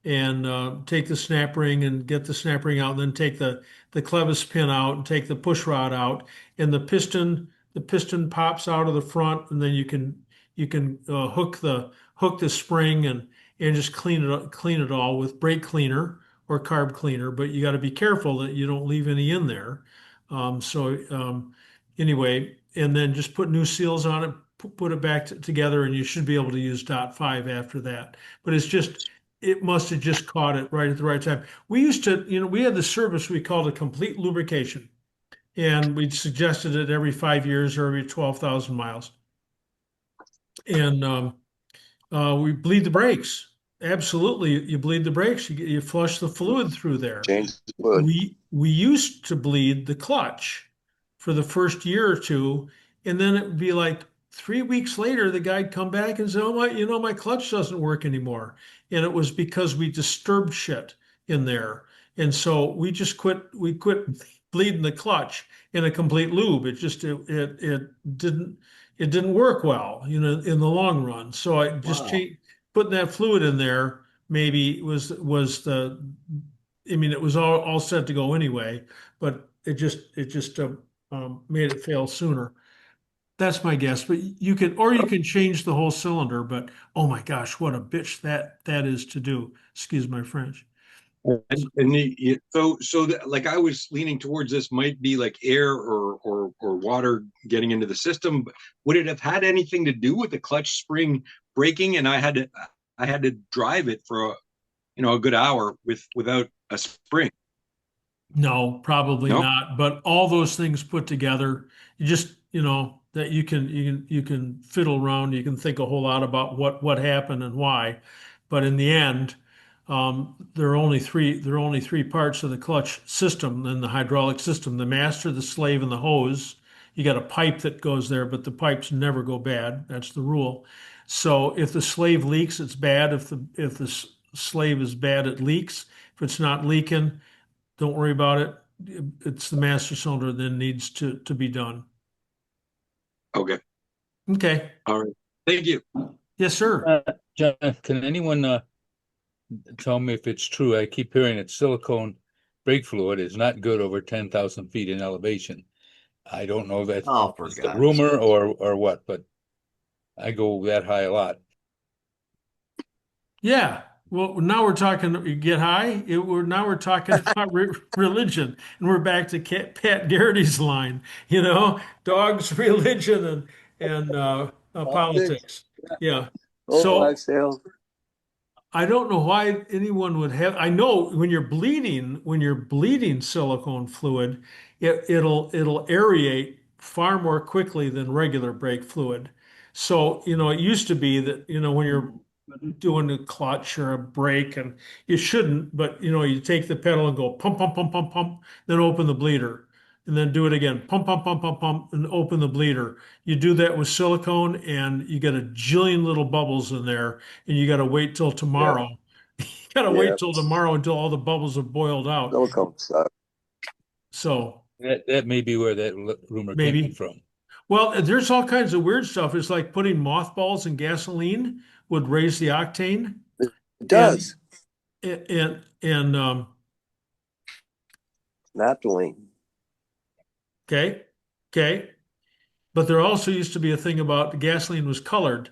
Speaker 1: and take the snap ring and get the snap ring out, and then take the clevis pin out and take the push rod out, and the piston pops out of the front, and then you can hook the spring and just clean it all with brake cleaner or carb cleaner, but you got to be careful that you don't leave any in there. Anyway, and then just put new seals on it, put it back together, and you should be able to use dot 5 after that. But it must have just caught it right at the right time. We used to, we had the service we called a complete lubrication, and we suggested it every 5 years or every 12,000 miles. And we bleed the brakes. Absolutely, you bleed the brakes. You flush the fluid through there.
Speaker 13: Change the fluid.
Speaker 1: We used to bleed the clutch for the first year or two, and then it would be like 3 weeks later, the guy'd come back and say, "Oh my clutch doesn't work anymore," and it was because we disturbed shit in there, and so we just quit. We quit bleeding the clutch in a complete lube. It didn't work well, in the long run. So I just changed, putting that fluid in there maybe was the. I mean, it was all set to go anyway, but it just made it fail sooner. That's my guess. But you can change the whole cylinder. But oh my gosh, what a bitch that is to do. Excuse my French.
Speaker 6: Like I was leaning towards this might be like air or water getting into the system. Would it have had anything to do with the clutch spring breaking? And I had to drive it for a good hour without a spring.
Speaker 1: No, probably
Speaker 6: No?
Speaker 1: not. But all those things put together, you just, that you can fiddle around, you can think a whole lot about what happened and why. But in the end, there are only three parts of the clutch system and the hydraulic system: the master, the slave, and the hose. You got a pipe that goes there, but the pipes never go bad. That's the rule. So if the slave leaks, it's bad. If the slave is bad, it leaks. If it's not leaking, don't worry about it. It's the master cylinder that needs to be done.
Speaker 6: Okay.
Speaker 1: Okay.
Speaker 6: All right. Thank you.
Speaker 1: Yes, sir.
Speaker 4: John, can anyone tell me if it's true? I keep hearing that silicone brake fluid is not good over 10,000 feet in elevation. I don't know if that's just a rumor or what, but I go that high a lot.
Speaker 1: Yeah. Well, now we're talking. You get high. Now we're talking about religion, and we're back to Pat Garrity's line. Dogs, religion, and politics. Yeah.
Speaker 13: Old
Speaker 1: So
Speaker 13: wives' tales.
Speaker 1: I don't know why anyone would have. I know when you're bleeding silicone fluid, it'll aerate far more quickly than regular brake fluid. So, it used to be that, when you're doing a clutch or a brake, and you shouldn't, but you take the pedal and go pump, pump, pump, pump, pump, then open the bleeder, and then do it again, pump, pump, pump, pump, pump, and open the bleeder. You do that with silicone, and you get a jillion little bubbles in there, and you got to wait till tomorrow. You got to wait till tomorrow until all the bubbles have boiled out.
Speaker 13: Silicone sucks.
Speaker 1: So
Speaker 4: that may be where that rumor came from.
Speaker 1: Well, there's all kinds of weird stuff. It's like putting mothballs in gasoline would raise the octane.
Speaker 13: It does.
Speaker 1: And
Speaker 13: Naphthalene.
Speaker 1: okay. But there also used to be a thing about the gasoline was colored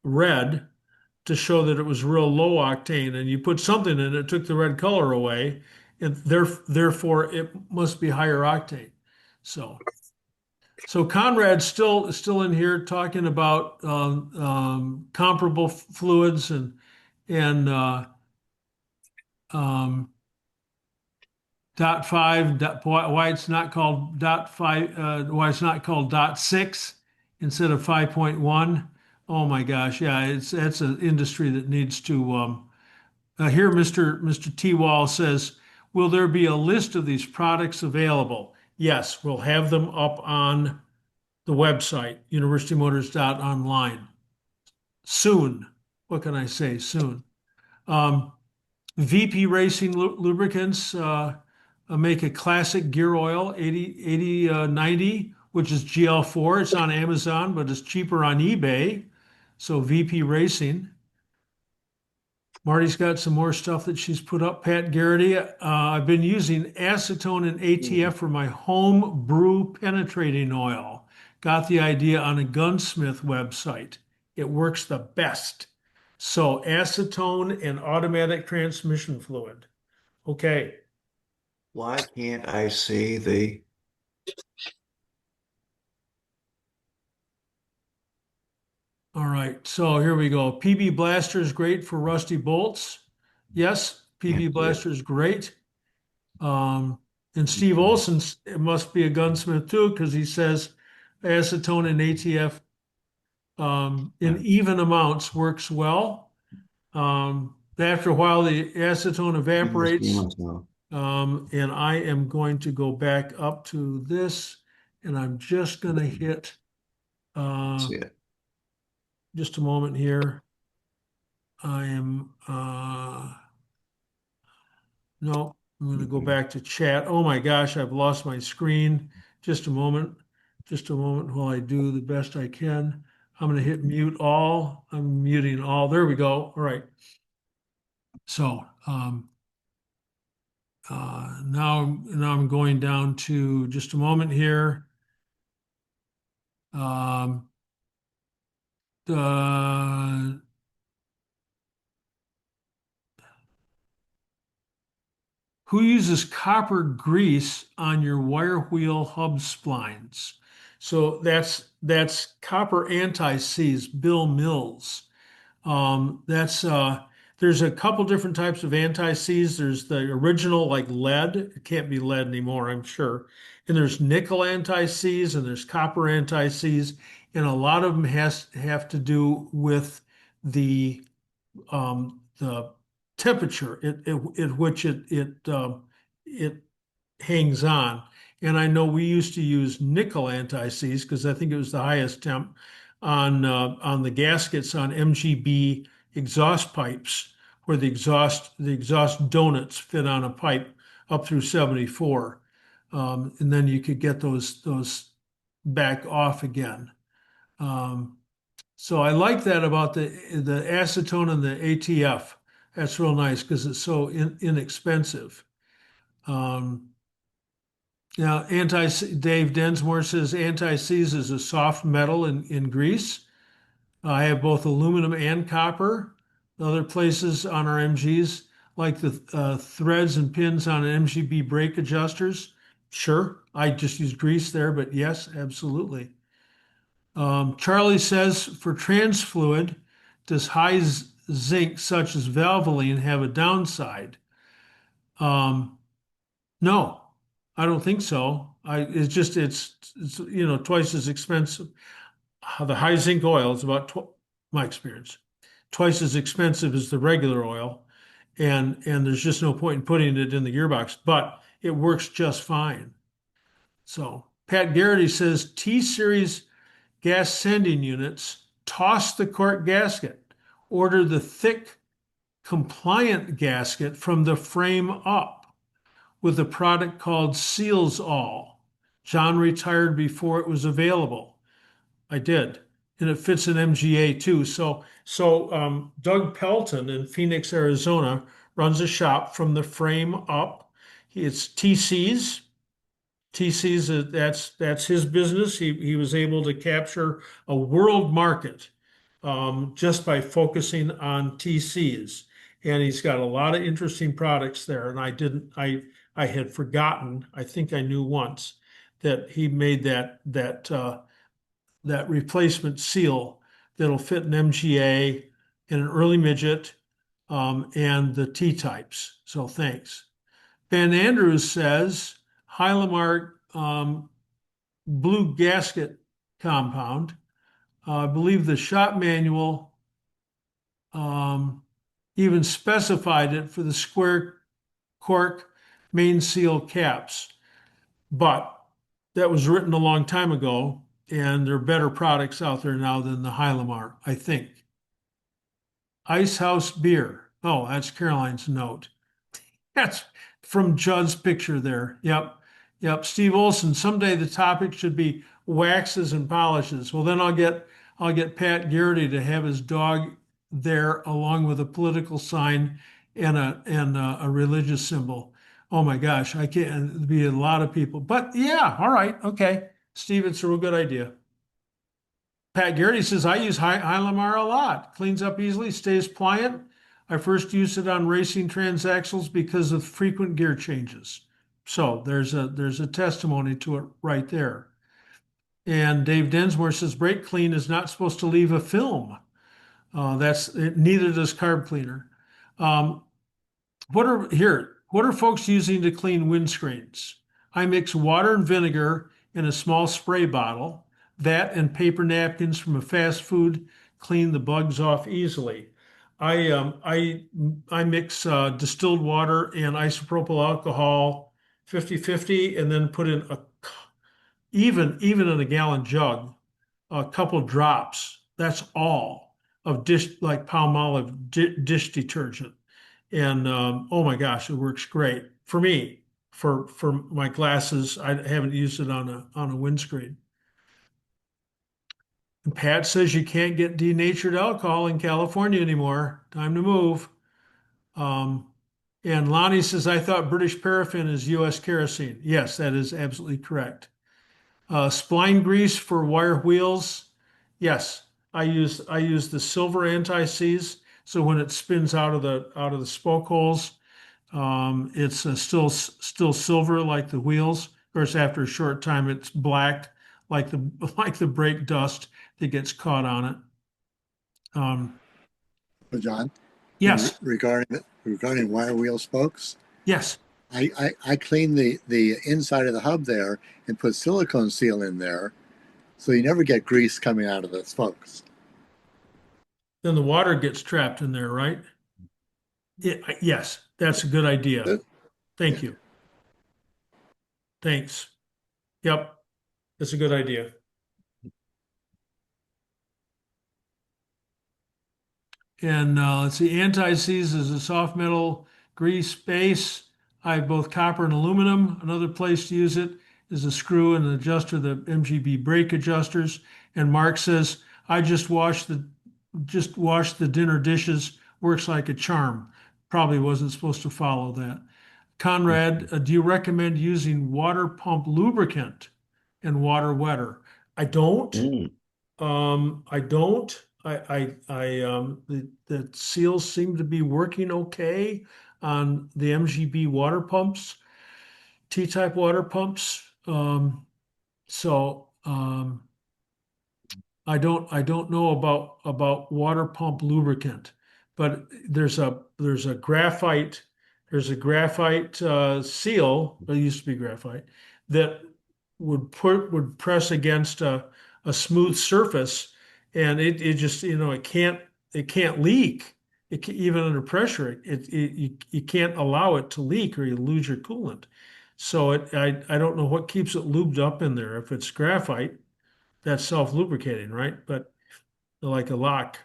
Speaker 1: red to show that it was real low octane, and you put something in it, took the red color away, and therefore it must be higher octane. So Conrad's still in here talking about comparable fluids and dot five, why it's not called dot five, why it's not called dot six instead of 5.1. Oh my gosh, yeah, that's an industry that needs to. Here, Mr. T. Wall says, will there be a list of these products available? Yes, we'll have them up on the website, universitymotors.online. Soon. What can I say? Soon. VP Racing Lubricants make a classic gear oil, 90, which is GL4. It's on Amazon, but it's cheaper on eBay. So VP Racing. Marty's got some more stuff that she's put up. Pat Garrity, I've been using acetone and ATF for my home brew penetrating oil. Got the idea on a gunsmith website. It works the best. So acetone and automatic transmission fluid. Okay.
Speaker 9: Why can't I see the?
Speaker 1: All right, so here we go. PB Blaster is great for rusty bolts. Yes, PB Blaster is great. And Steve Olson, it must be a gunsmith too, because he says acetone and ATF in even amounts works well. After a while, the acetone evaporates. And I am going to go back up to this, and I'm just going to hit just a moment here. I am no, I'm going to go back to chat. Oh my gosh, I've lost my screen. Just a moment while I do the best I can. I'm going to hit mute all. I'm muting all. There we go. All right. So now I'm going down to just a moment here. Who uses copper grease on your wire wheel hub splines? So that's Copper Anti-Seize, Bill Mills. That's There's a couple different types of anti-seize. There's the original, like lead. It can't be lead anymore, I'm sure. And there's nickel anti-seize and there's copper anti-seize. And a lot of them have to do with the temperature at which it hangs on. And I know we used to use nickel anti-seize because I think it was the highest temp on the gaskets on MGB exhaust pipes, where the exhaust donuts fit on a pipe up through 74, and then you could get those back off again. So I like that about the acetone and the ATF. That's real nice because it's so inexpensive. Now, Dave Densmore says anti-seize is a soft metal in grease. I have both aluminum and copper. Other places on our MGs, like the threads and pins on MGB brake adjusters. Sure, I just use grease there, but yes, absolutely. Charlie says, for trans fluid, does high zinc such as Valvoline have a downside? No, I don't think so. It's twice as expensive. The high zinc oil is about my experience, twice as expensive as the regular oil, and there's just no point in putting it in the gearbox, but it works just fine. So Pat Garrity says T-series gas sending units, toss the cork gasket, order the thick compliant gasket from the frame up with a product called Seals All. John retired before it was available. I did. And it fits an MGA too. So Doug Pelton in Phoenix, Arizona runs a shop from the frame up. It's TC's. TC's, that's his business. He was able to capture a world market just by focusing on TC's. And he's got a lot of interesting products there. And I had forgotten, I think I knew once, that he made that replacement seal that'll fit an MGA and an early midget and the T-types. So thanks. Ben Andrews says, Hylamar blue gasket compound. I believe the shop manual even specified it for the square cork main seal caps, but that was written a long time ago, and there are better products out there now than the Hylamar, I think. Ice House Beer. Oh, that's Caroline's note. That's from Judd's picture there. Yep. Steve Olson, someday the topic should be waxes and polishes. Well, then I'll get Pat Garrity to have his dog there along with a political sign and a religious symbol. Oh my gosh, I can't, it'd be a lot of people. But yeah, all right, okay. Steve, it's a real good idea. Pat Garrity says, I use Hylamar a lot. Cleans up easily, stays pliant. I first used it on racing transaxles because of frequent gear changes. So there's a testimony to it right there. And Dave Densmore says brake clean is not supposed to leave a film. Neither does carb cleaner. What are folks using to clean windscreens? I mix water and vinegar in a small spray bottle. That and paper napkins from a fast food clean the bugs off easily. I mix distilled water and isopropyl alcohol 50-50 and then put in even in a gallon jug, a couple drops. That's all of like Palmolive dish detergent. And oh my gosh, it works great for me. For my glasses, I haven't used it on a windscreen. And Pat says you can't get denatured alcohol in California anymore. Time to move. And Lonnie says, I thought British paraffin is U.S. kerosene. Yes, that is absolutely correct. Spline grease for wire wheels. Yes, I use the silver anti-seize. So when it spins out of the spoke holes, it's still silver like the wheels. Of course, after a short time, it's black like the brake dust that gets caught on it.
Speaker 11: John,
Speaker 1: Yes.
Speaker 11: Regarding wire wheel spokes.
Speaker 1: Yes.
Speaker 11: I clean the inside of the hub there and put silicone seal in there, so you never get grease coming out of the spokes.
Speaker 1: Then the water gets trapped in there, right? Yes, that's a good idea. Thank you. Thanks. Yep, that's a good idea. And let's see, anti-seize is a soft metal grease base. I have both copper and aluminum. Another place to use it is a screw and an adjuster, the MGB brake adjusters. And Mark says, I just wash the dinner dishes. Works like a charm. Probably wasn't supposed to follow that. Conrad, do you recommend using water pump lubricant and water wetter? I don't. I don't. The seals seem to be working okay on the MGB water pumps, T-type water pumps. I don't know about water pump lubricant, but there's a graphite seal. It used to be graphite that would press against a smooth surface, and it just it can't leak. Even under pressure, you can't allow it to leak or you lose your coolant. So I don't know what keeps it lubed up in there. If it's graphite, that's self-lubricating, right? But like a like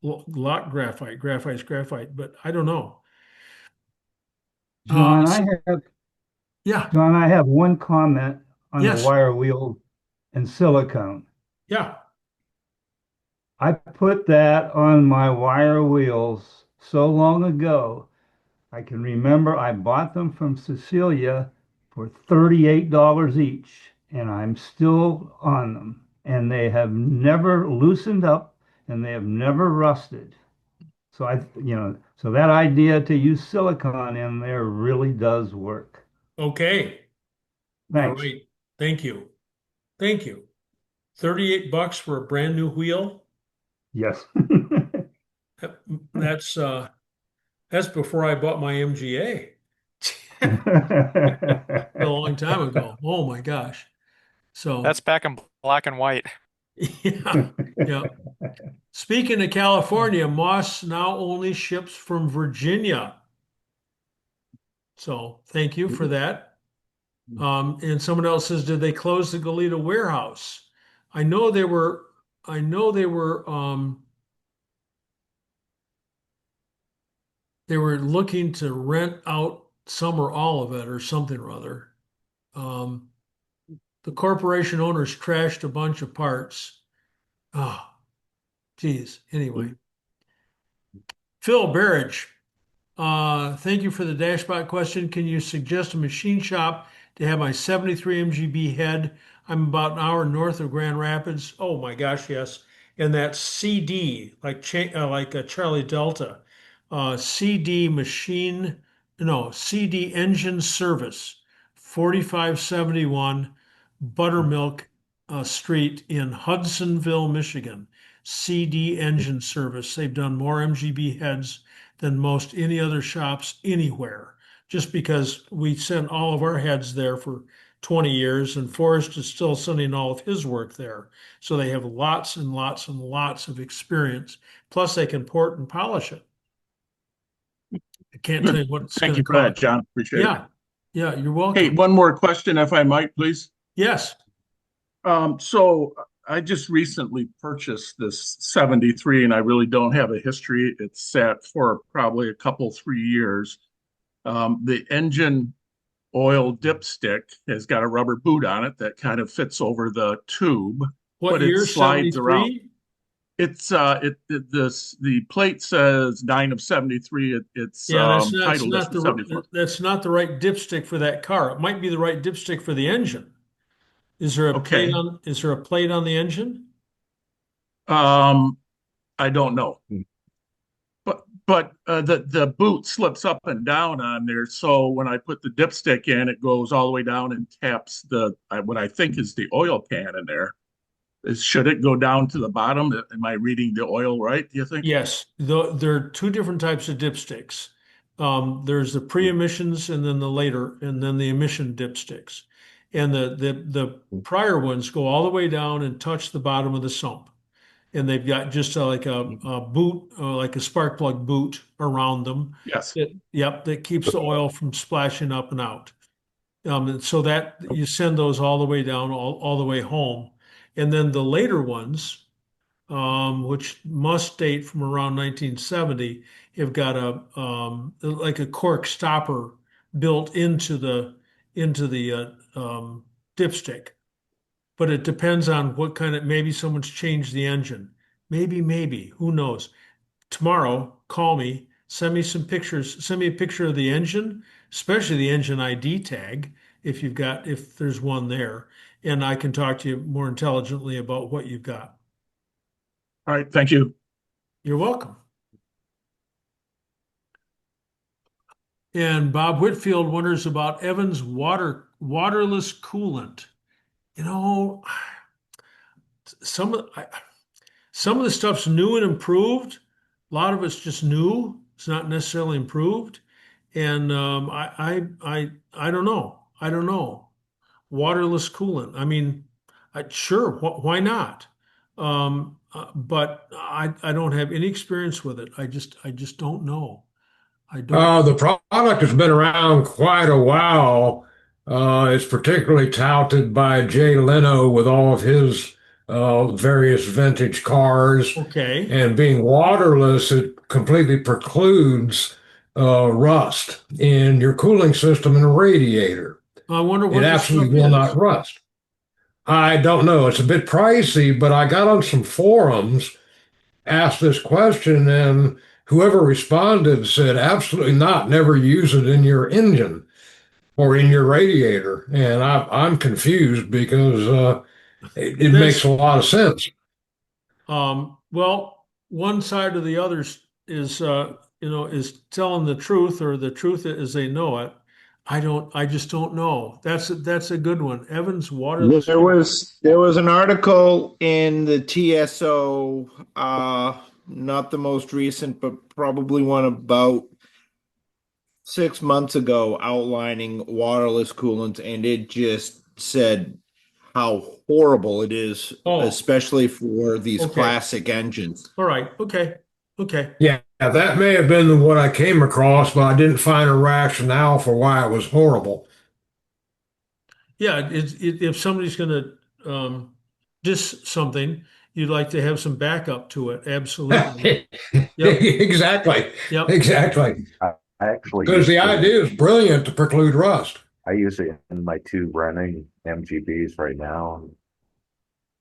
Speaker 1: lock graphite's graphite, but I don't know.
Speaker 12: John, John, I have one comment on the wire wheel and silicone.
Speaker 1: Yeah.
Speaker 12: I put that on my wire wheels so long ago. I can remember I bought them from Cecilia for $38 each, and I'm still on them. And they have never loosened up and they have never rusted. So so that idea to use silicone in there really does work.
Speaker 1: Okay.
Speaker 12: Thanks.
Speaker 1: All right. Thank you. Thank you. $38 for a brand new wheel.
Speaker 12: Yes.
Speaker 1: That's before I bought my MGA. A long time ago. Oh my gosh. So
Speaker 5: That's back in black and white.
Speaker 1: yeah. Yeah. Speaking of California, Moss now only ships from Virginia. So thank you for that. And someone else says, did they close the Goleta warehouse? I know they were looking to rent out some or all of it or something or other. The corporation owners trashed a bunch of parts. Oh, geez. Anyway. Phil Barrage, thank you for the dashbot question. Can you suggest a machine shop to have my 73 MGB head? I'm about an hour north of Grand Rapids. Oh my gosh, yes. And that's CD, like a Charlie Delta. CD engine service, 4571 Buttermilk Street in Hudsonville, Michigan. CD engine service. They've done more MGB heads than most any other shops anywhere, just because we sent all of our heads there for 20 years, and Forrest is still sending all of his work there. So they have lots and lots and lots of experience. Plus, they can port and polish it. I can't tell you what it's going to
Speaker 15: Thank you for that,
Speaker 1: cost.
Speaker 15: John. Appreciate it.
Speaker 1: Yeah, you're welcome.
Speaker 15: Hey, one more question, if I might, please.
Speaker 1: Yes.
Speaker 15: So I just recently purchased this 73, and I really don't have a history. It's sat for probably a couple, 3 years. The engine oil dipstick has got a rubber boot on it that kind of fits over the tube.
Speaker 1: What
Speaker 15: but
Speaker 1: year?
Speaker 15: it slides
Speaker 1: 73?
Speaker 15: around. It's the plate says 9 of 73. It's titled as 74.
Speaker 1: That's not the right dipstick for that car. It might be the right dipstick for the engine. Is there a plate on the engine?
Speaker 15: I don't know. But the boot slips up and down on there. So when I put the dipstick in, it goes all the way down and taps what I think is the oil can in there. Should it go down to the bottom? Am I reading the oil right, do you think?
Speaker 1: Yes, there are two different types of dipsticks. There's the pre-emissions and then the later, and then the emission dipsticks. And the prior ones go all the way down and touch the bottom of the sump. And they've got just like a boot, like a spark plug boot around them.
Speaker 15: Yes.
Speaker 1: That keeps the oil from splashing up and out. And so that you send those all the way down, all the way home. And then the later ones, which must date from around 1970, have got like a cork stopper built into the dipstick. But it depends on what kind of, maybe someone's changed the engine. Maybe, who knows? Tomorrow, call me, send me some pictures, send me a picture of the engine, especially the engine ID tag, if there's one there, and I can talk to you more intelligently about what you've got.
Speaker 15: All right, thank you.
Speaker 1: You're welcome. And Bob Whitfield wonders about Evan's waterless coolant. You know, some of the stuff's new and improved. A lot of it's just new. It's not necessarily improved. And I don't know. I don't know. Waterless coolant. I mean, sure. Why not? But I don't have any experience with it. I just don't know. I don't.
Speaker 16: The product has been around quite a while. It's particularly touted by Jay Leno with all of his various vintage cars.
Speaker 1: Okay.
Speaker 16: And being waterless, it completely precludes rust in your cooling system and radiator.
Speaker 1: I wonder what
Speaker 16: It
Speaker 1: this
Speaker 16: absolutely
Speaker 1: stuff
Speaker 16: will
Speaker 1: is.
Speaker 16: not rust. I don't know. It's a bit pricey, but I got on some forums, asked this question, and whoever responded said, absolutely not. Never use it in your engine or in your radiator. And I'm confused because it makes a lot of sense.
Speaker 1: Well, one side or the other is telling the truth, or the truth as they know it. I just don't know. That's a good one. Evans waterless.
Speaker 17: There was an article in the TSO, not the most recent, but probably one about 6 months ago, outlining waterless coolant, and it just said how horrible it is, especially for these classic engines.
Speaker 1: All right. Okay.
Speaker 16: Yeah, that may have been what I came across, but I didn't find a rationale for why it was horrible.
Speaker 1: Yeah. If somebody's going to diss something, you'd like to have some backup to it. Absolutely. Yep.
Speaker 16: Exactly.
Speaker 1: Yep.
Speaker 16: Exactly.
Speaker 19: I actually
Speaker 16: Because the
Speaker 19: use it-
Speaker 16: idea is brilliant to preclude rust.
Speaker 19: I use it in my two running MGBs right now.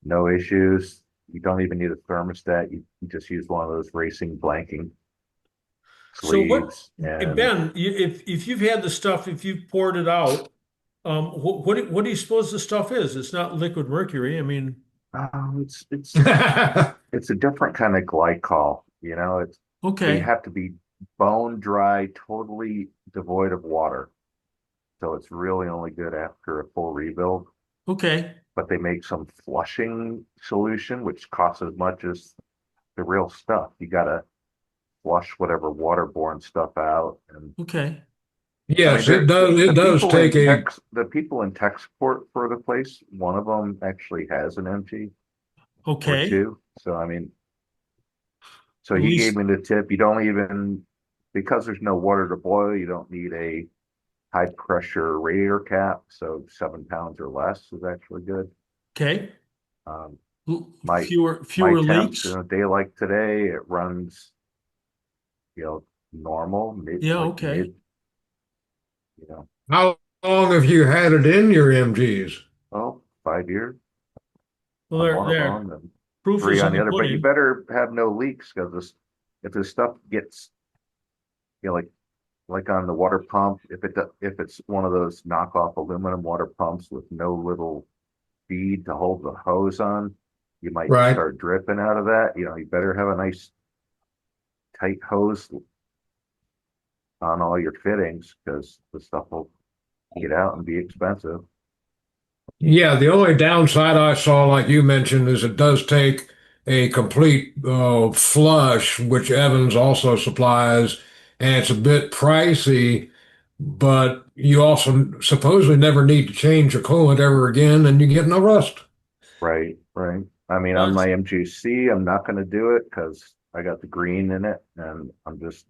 Speaker 19: No issues. You don't even need a thermostat. You just use one of those racing blanking
Speaker 1: So what,
Speaker 19: sleeves. And
Speaker 1: Ben, if you've had the stuff, if you've poured it out, what do you suppose the stuff is? It's not liquid mercury. I mean,
Speaker 19: it's it's a different kind of glycol. You know, it's
Speaker 1: okay.
Speaker 19: You have to be bone dry, totally devoid of water. So it's really only good after a full rebuild.
Speaker 1: Okay.
Speaker 19: But they make some flushing solution, which costs as much as the real stuff. You gotta flush whatever waterborne stuff out. And
Speaker 1: okay.
Speaker 16: Yes,
Speaker 19: I mean,
Speaker 16: it does. It does take
Speaker 19: the people in tech support for the place. One of them actually has an MG.
Speaker 1: Okay.
Speaker 19: Or two. So I mean, so
Speaker 1: At
Speaker 19: he
Speaker 1: least-
Speaker 19: gave me the tip. You don't even, because there's no water to boil, you don't need a high pressure radiator cap. So 7 pounds or less is actually good.
Speaker 1: Okay.
Speaker 19: My
Speaker 1: fewer
Speaker 19: my
Speaker 1: leaks.
Speaker 19: temps in a day like today, it runs, normal, mid,
Speaker 1: Yeah.
Speaker 19: like
Speaker 1: Okay.
Speaker 19: mid, you know.
Speaker 16: How long have you had it in your MGs?
Speaker 19: Oh, 5 years.
Speaker 1: Well,
Speaker 19: On one of them, and
Speaker 1: proof
Speaker 19: 3
Speaker 1: is
Speaker 19: on
Speaker 1: in
Speaker 19: the
Speaker 1: the
Speaker 19: other. But you
Speaker 1: pudding.
Speaker 19: better have no leaks, because if this stuff gets, like on the water pump, if it's one of those knockoff aluminum water pumps with no little bead to hold the hose on, you might
Speaker 16: Right.
Speaker 19: start dripping out of that. You better have a nice tight hose on all your fittings, because the stuff will get out and be expensive.
Speaker 16: Yeah, the only downside I saw, like you mentioned, is it does take a complete flush, which Evans also supplies, and it's a bit pricey, but you also supposedly never need to change your coolant ever again, and you get no rust.
Speaker 19: Right, right. I mean,
Speaker 1: Well,
Speaker 19: on my MGC, I'm not going to do it because I got the green in it, and I'm just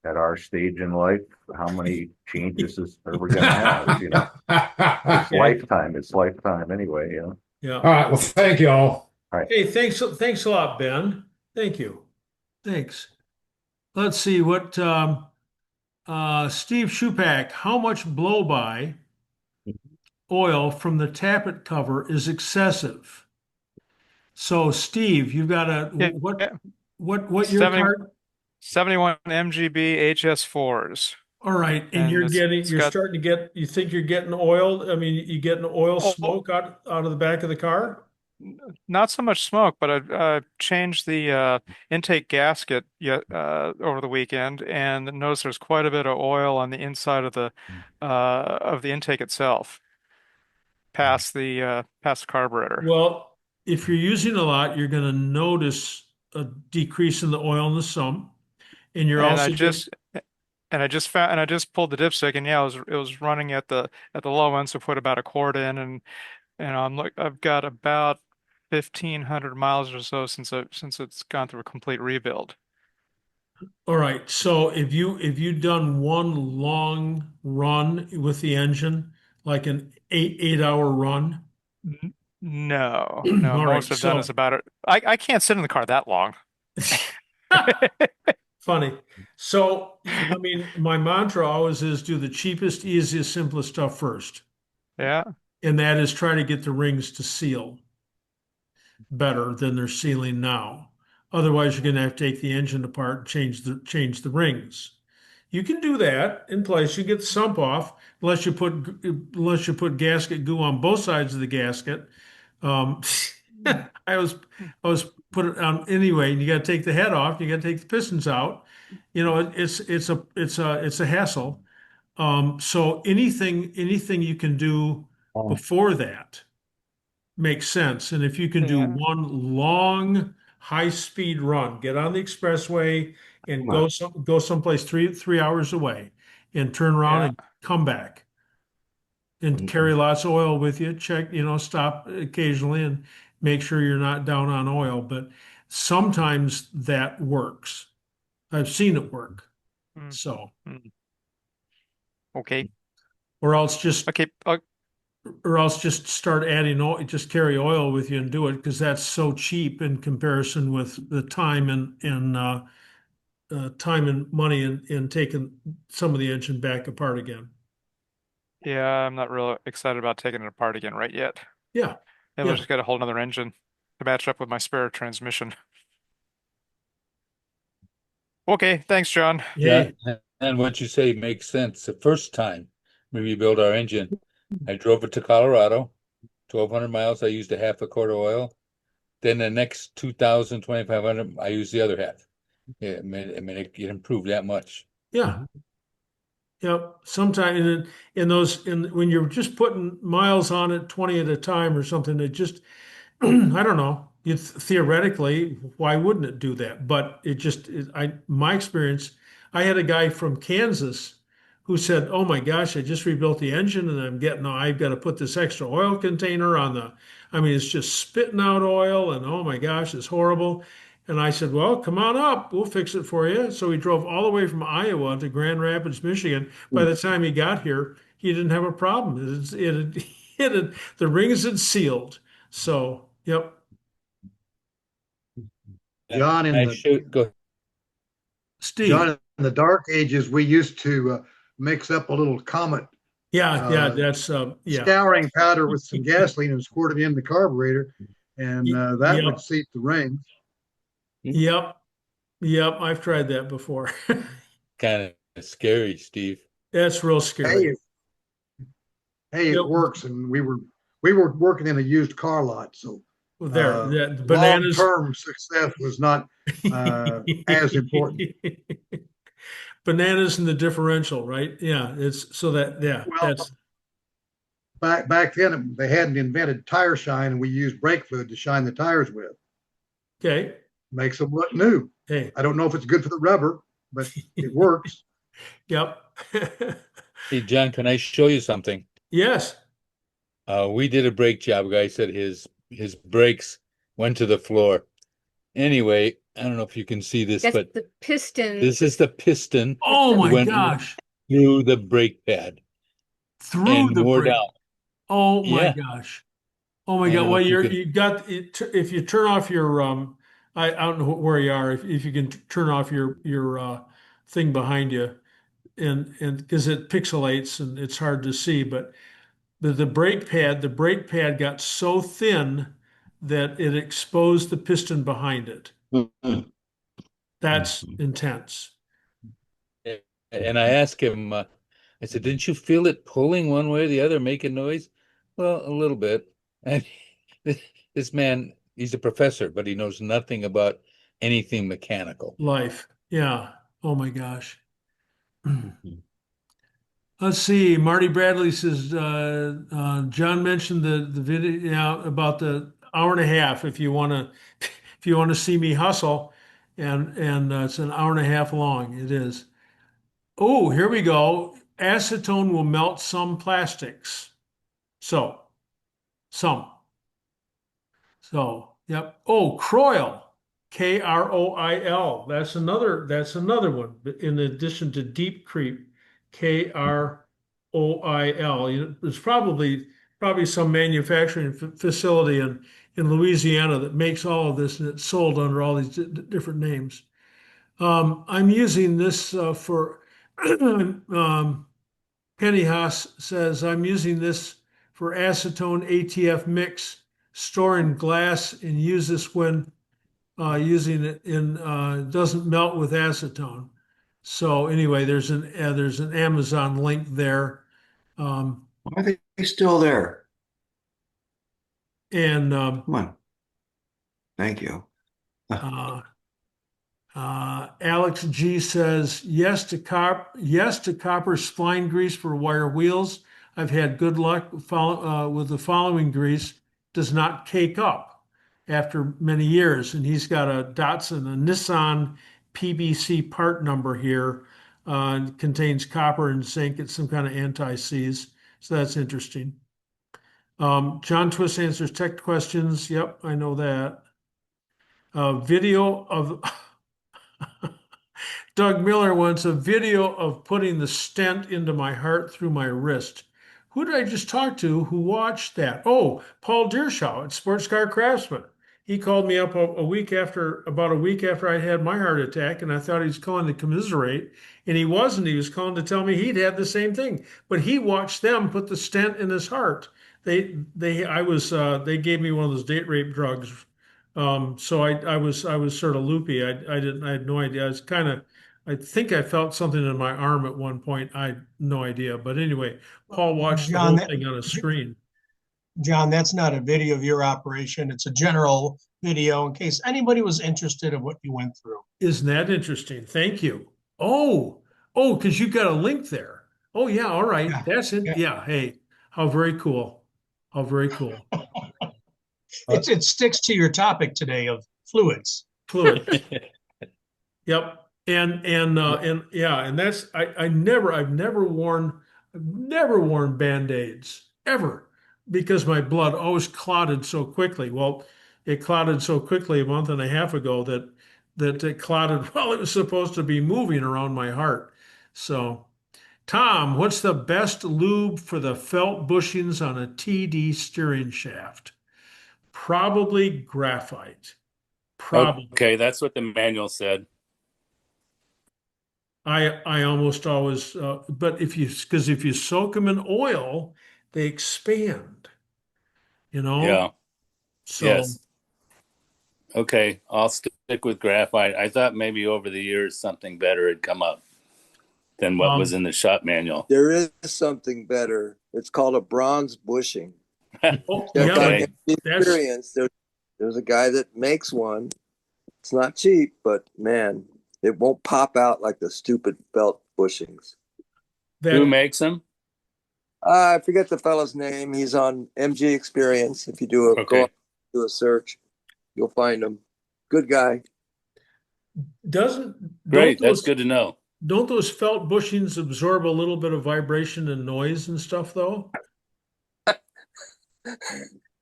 Speaker 19: at our stage in life. How many changes are we going to have? You know, it's
Speaker 1: okay.
Speaker 19: lifetime. It's lifetime anyway. You know.
Speaker 1: Yeah.
Speaker 16: All right. Well, thank you all.
Speaker 19: All right.
Speaker 1: Hey, thanks a lot, Ben. Thank you. Thanks. Let's see what Steve Shupak, how much blow-by oil from the tappet cover is excessive? So, Steve, you've got a
Speaker 5: Yeah,
Speaker 1: what your
Speaker 5: 70,
Speaker 1: card?
Speaker 5: 71 MGB HS4s.
Speaker 1: All right, and
Speaker 5: And it's
Speaker 1: you're
Speaker 5: got
Speaker 1: starting to get, you think you're getting oil? I mean, you getting oil
Speaker 5: oh,
Speaker 1: smoke out of the back of the car?
Speaker 5: not so much smoke, but I changed the intake gasket over the weekend and noticed there's quite a bit of oil on the inside of the intake itself, past the carburetor.
Speaker 1: Well, if you're using a lot, you're going to notice a decrease in the oil in the sump, and you're
Speaker 5: And I
Speaker 1: also getting.
Speaker 5: just and I just pulled the dipstick, and yeah, it was running at the low end, so put about a quart in, and I've got about 1,500 miles or so since it's gone through a complete rebuild.
Speaker 1: All right. So if you done one long run with the engine, like an eight hour run?
Speaker 5: No.
Speaker 1: All right.
Speaker 5: Most I've done is
Speaker 1: So
Speaker 5: about it. I can't sit in the car that long.
Speaker 1: funny. So I mean, my mantra always is do the cheapest, easiest, simplest stuff first.
Speaker 5: Yeah.
Speaker 1: And that is try to get the rings to seal better than they're sealing now. Otherwise, you're going to have to take the engine apart and change the rings. You can do that in place. You get the sump off unless you put gasket goo on both sides of the gasket. Um, I was put it on anyway. And you got to take the head off. You got to take the pistons out. You know, it's a hassle. So anything you can do before that makes sense. And if you can do
Speaker 5: Yeah.
Speaker 1: one long high-speed run, get on the expressway and go someplace three hours away and turn around
Speaker 5: Yeah.
Speaker 1: and come back and carry lots of oil with you. Check, stop occasionally and make sure you're not down on oil. But sometimes that works. I've seen it work.
Speaker 5: Mm,
Speaker 1: So,
Speaker 5: mm. Okay.
Speaker 1: or else just
Speaker 5: Okay.
Speaker 1: or else just start adding oil, just carry oil with you and do it because that's so cheap in comparison with the time and money in taking some of the engine back apart again.
Speaker 5: Yeah, I'm not real excited about taking it apart again right yet.
Speaker 1: Yeah,
Speaker 5: And
Speaker 1: yeah.
Speaker 5: let's just get a whole nother engine to match up with my spare transmission. Okay, thanks, John.
Speaker 4: Yeah,
Speaker 1: Hey,
Speaker 4: and what you say makes sense. The first time we rebuilt our engine, I drove it to Colorado, 1,200 miles. I used a half a quart of oil. Then the next 2,000, 2,500, I used the other half. Yeah, it improved that much.
Speaker 1: yeah, yeah. Sometimes when you're just putting miles on it, 20 at a time or something, it just I don't know. Theoretically, why wouldn't it do that? But my experience, I had a guy from Kansas who said, "Oh my gosh, I just rebuilt the engine and I've got to put this extra oil container on I mean, it's just spitting out oil and oh my gosh, it's horrible." And I said, "Well, come on up. We'll fix it for you." So he drove all the way from Iowa to Grand Rapids, Michigan. By the time he got here, he didn't have a problem. The rings had sealed. So, yep.
Speaker 2: John,
Speaker 4: I should go.
Speaker 1: Steve.
Speaker 2: John, in the dark ages, we used to mix up a little Comet
Speaker 1: Yeah, that's
Speaker 2: scouring powder with some gasoline and squirt it in the carburetor, and that would seat the rings.
Speaker 1: Yep. I've tried that before.
Speaker 4: Kind of scary, Steve.
Speaker 1: That's real scary.
Speaker 2: Hey, it works, and we were working in a used car lot, so
Speaker 1: the bananas.
Speaker 2: Long-term success was not as important.
Speaker 1: Bananas in the differential, right? Yeah, it's so that
Speaker 2: Well,
Speaker 14: back then they hadn't invented tire shine, and we used brake fluid to shine the tires with.
Speaker 1: Okay.
Speaker 14: Makes them look new.
Speaker 1: Hey.
Speaker 14: I don't know if it's good for the rubber, but it works.
Speaker 1: Yep.
Speaker 4: Hey, John, can I show you something?
Speaker 1: Yes.
Speaker 4: We did a brake job. Guy said his brakes went to the floor. Anyway, I don't know if you can see this,
Speaker 20: That's
Speaker 4: but
Speaker 20: the piston.
Speaker 4: this is the piston.
Speaker 1: Oh my
Speaker 4: went
Speaker 1: gosh.
Speaker 4: through the brake pad.
Speaker 1: Through
Speaker 4: and
Speaker 1: the
Speaker 4: more
Speaker 1: brake.
Speaker 4: down.
Speaker 1: Oh my
Speaker 4: Yeah.
Speaker 1: gosh. Oh my
Speaker 4: I
Speaker 1: God.
Speaker 4: don't know
Speaker 1: Well,
Speaker 4: if you
Speaker 1: you're,
Speaker 4: can-
Speaker 1: you got it. If you turn off your, I don't know where you are. If you can turn off your thing behind you and because it pixelates and it's hard to see, but the brake pad got so thin that it exposed the piston behind it. That's intense.
Speaker 4: And I asked him, I said, didn't you feel it pulling one way or the other, making noise? Well, a little bit. And this man, he's a professor, but he knows nothing about anything mechanical.
Speaker 1: Life. Yeah. Oh my gosh. Let's see. Marty Bradley says, John mentioned the video about the hour and a half. If you want to, if you want to see me hustle, and it's an hour and a half long. It is. Oh, here we go. Acetone will melt some plastics. So, some. So, yep. Oh, Croil, Kroil. That's another one. In addition to Deep Creep, Kroil. There's probably some manufacturing facility in Louisiana that makes all of this, and it's sold under all these different names. I'm using this for Penny Haas says, I'm using this for acetone ATF mix, store in glass, and use this when using it in doesn't melt with acetone. So anyway, there's an Amazon link there.
Speaker 9: Why are they still there?
Speaker 1: And
Speaker 9: Come on. Thank you.
Speaker 1: Alex G says yes to copper spline grease for wire wheels. I've had good luck with the following grease. Does not cake up after many years, and he's got a Nissan PBC part number here. Contains copper and zinc. It's some kind of anti-seize, so that's interesting. John Twist answers tech questions. Yep, I know that. Video of Doug Miller wants a video of putting the stent into my heart through my wrist. Who did I just talk to who watched that? Oh, Paul Deershaw at Sports Car Craftsman. He called me up about a week after I had my heart attack, and I thought he was calling to commiserate, and he wasn't. He was calling to tell me he'd had the same thing, but he watched them put the stent in his heart. They gave me one of those date rape drugs, so I was sort of loopy. I had no idea. I think I felt something in my arm at one point. I had no idea. But anyway, Paul watched the whole thing on a screen.
Speaker 21: John, that's not a video of your operation. It's a general video in case anybody was interested in what you went through.
Speaker 1: Isn't that interesting? Thank you. Because you got a link there. Oh, yeah. All right.
Speaker 21: Yeah.
Speaker 1: That's it. Yeah. Hey, how very cool. How very cool.
Speaker 21: It sticks to your topic today of fluids.
Speaker 1: Fluid. Yep. And that's I've never worn Band-Aids ever because my blood always clotted so quickly. Well, it clotted so quickly a month and a half ago that it clotted while it was supposed to be moving around my heart. So, Tom, what's the best lube for the felt bushings on a TD steering shaft? Probably graphite. Probably.
Speaker 24: Okay, that's what the manual said.
Speaker 1: I almost always, but if you soak them in oil, they expand,
Speaker 24: Yeah.
Speaker 1: So,
Speaker 24: Yes. Okay, I'll stick with graphite. I thought maybe over the years something better had come up than what was in the shop manual.
Speaker 13: There is something better. It's called a bronze bushing.
Speaker 24: Okay.
Speaker 13: Experience. There's a guy that makes one. It's not cheap, but man, it won't pop out like the stupid felt bushings.
Speaker 24: Who makes them?
Speaker 13: I forget the fellow's name. He's on MG Experience. If you go do a search, you'll find him. Good guy.
Speaker 24: Great, that's good to know.
Speaker 1: Don't those felt bushings absorb a little bit of vibration and noise and stuff, though?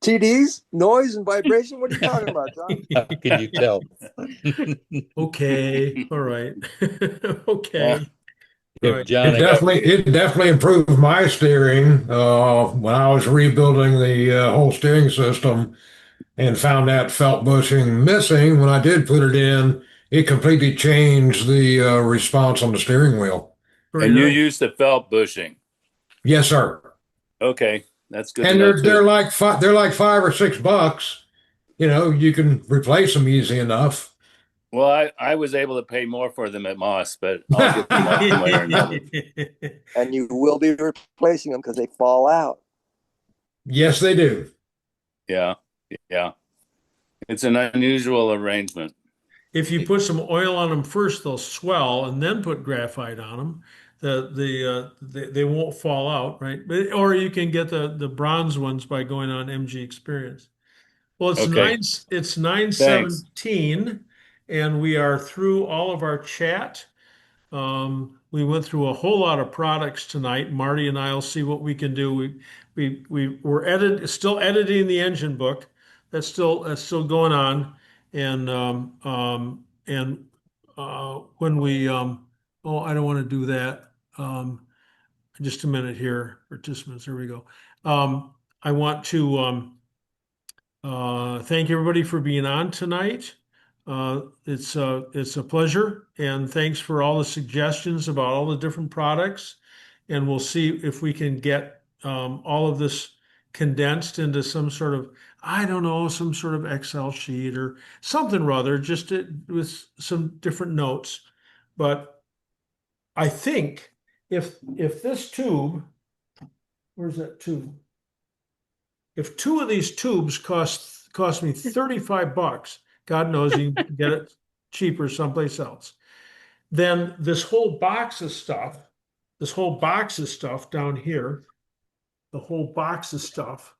Speaker 13: TDs, noise and vibration. What are you talking about, John?
Speaker 4: How can you tell?
Speaker 1: Okay, all right. Okay.
Speaker 4: If John,
Speaker 16: It definitely improved my steering when I was rebuilding the whole steering system and found that felt bushing missing. When I did put it in, it completely changed the response on the steering wheel.
Speaker 24: And you use the felt bushing.
Speaker 16: Yes, sir.
Speaker 24: Okay, that's good.
Speaker 16: And
Speaker 24: to know too.
Speaker 16: they're like $5 or $6. You know, you can replace them easy enough.
Speaker 24: Well, I was able to pay more for them at Moss, but I'll get them one way or another.
Speaker 13: And you will be replacing them because they fall out.
Speaker 16: Yes, they do.
Speaker 24: Yeah, yeah. It's an unusual arrangement.
Speaker 1: If you put some oil on them first, they'll swell, and then put graphite on them. They won't fall out, right? Or you can get the bronze ones by going on MG Experience. Well, it's
Speaker 24: Okay.
Speaker 1: it's 9:17, and we are through all of our chat. We went through a whole lot of products tonight. Marty and I'll see what we can do. We're still editing the engine book. That's still going on. And when we oh, I don't want to do that. Just a minute here. Participants, here we go. I want to thank everybody for being on tonight. It's a pleasure, and thanks for all the suggestions about all the different products. And we'll see if we can get all of this condensed into some sort of, I don't know, some sort of Excel sheet or something rather, with some different notes. But I think if this tube, where's that tube? If 2 of these tubes cost me $35, God knows you can get it cheaper someplace else, then this whole box of stuff down here, the whole box of stuff,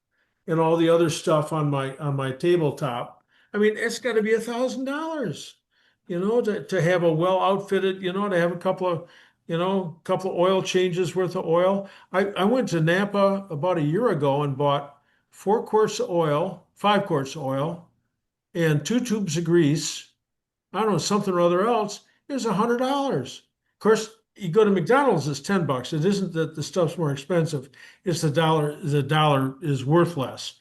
Speaker 1: and all the other stuff on my tabletop, I mean, it's got to be $1,000, to have a well outfitted, to have a couple of oil changes worth of oil. I went to Napa about a year ago and bought 4 quarts of oil, 5 quarts of oil, and 2 tubes of grease. I don't know, something or other else. It was $100. Of course, you go to McDonald's, it's $10. It isn't that the stuff's more expensive. It's the dollar is worth less.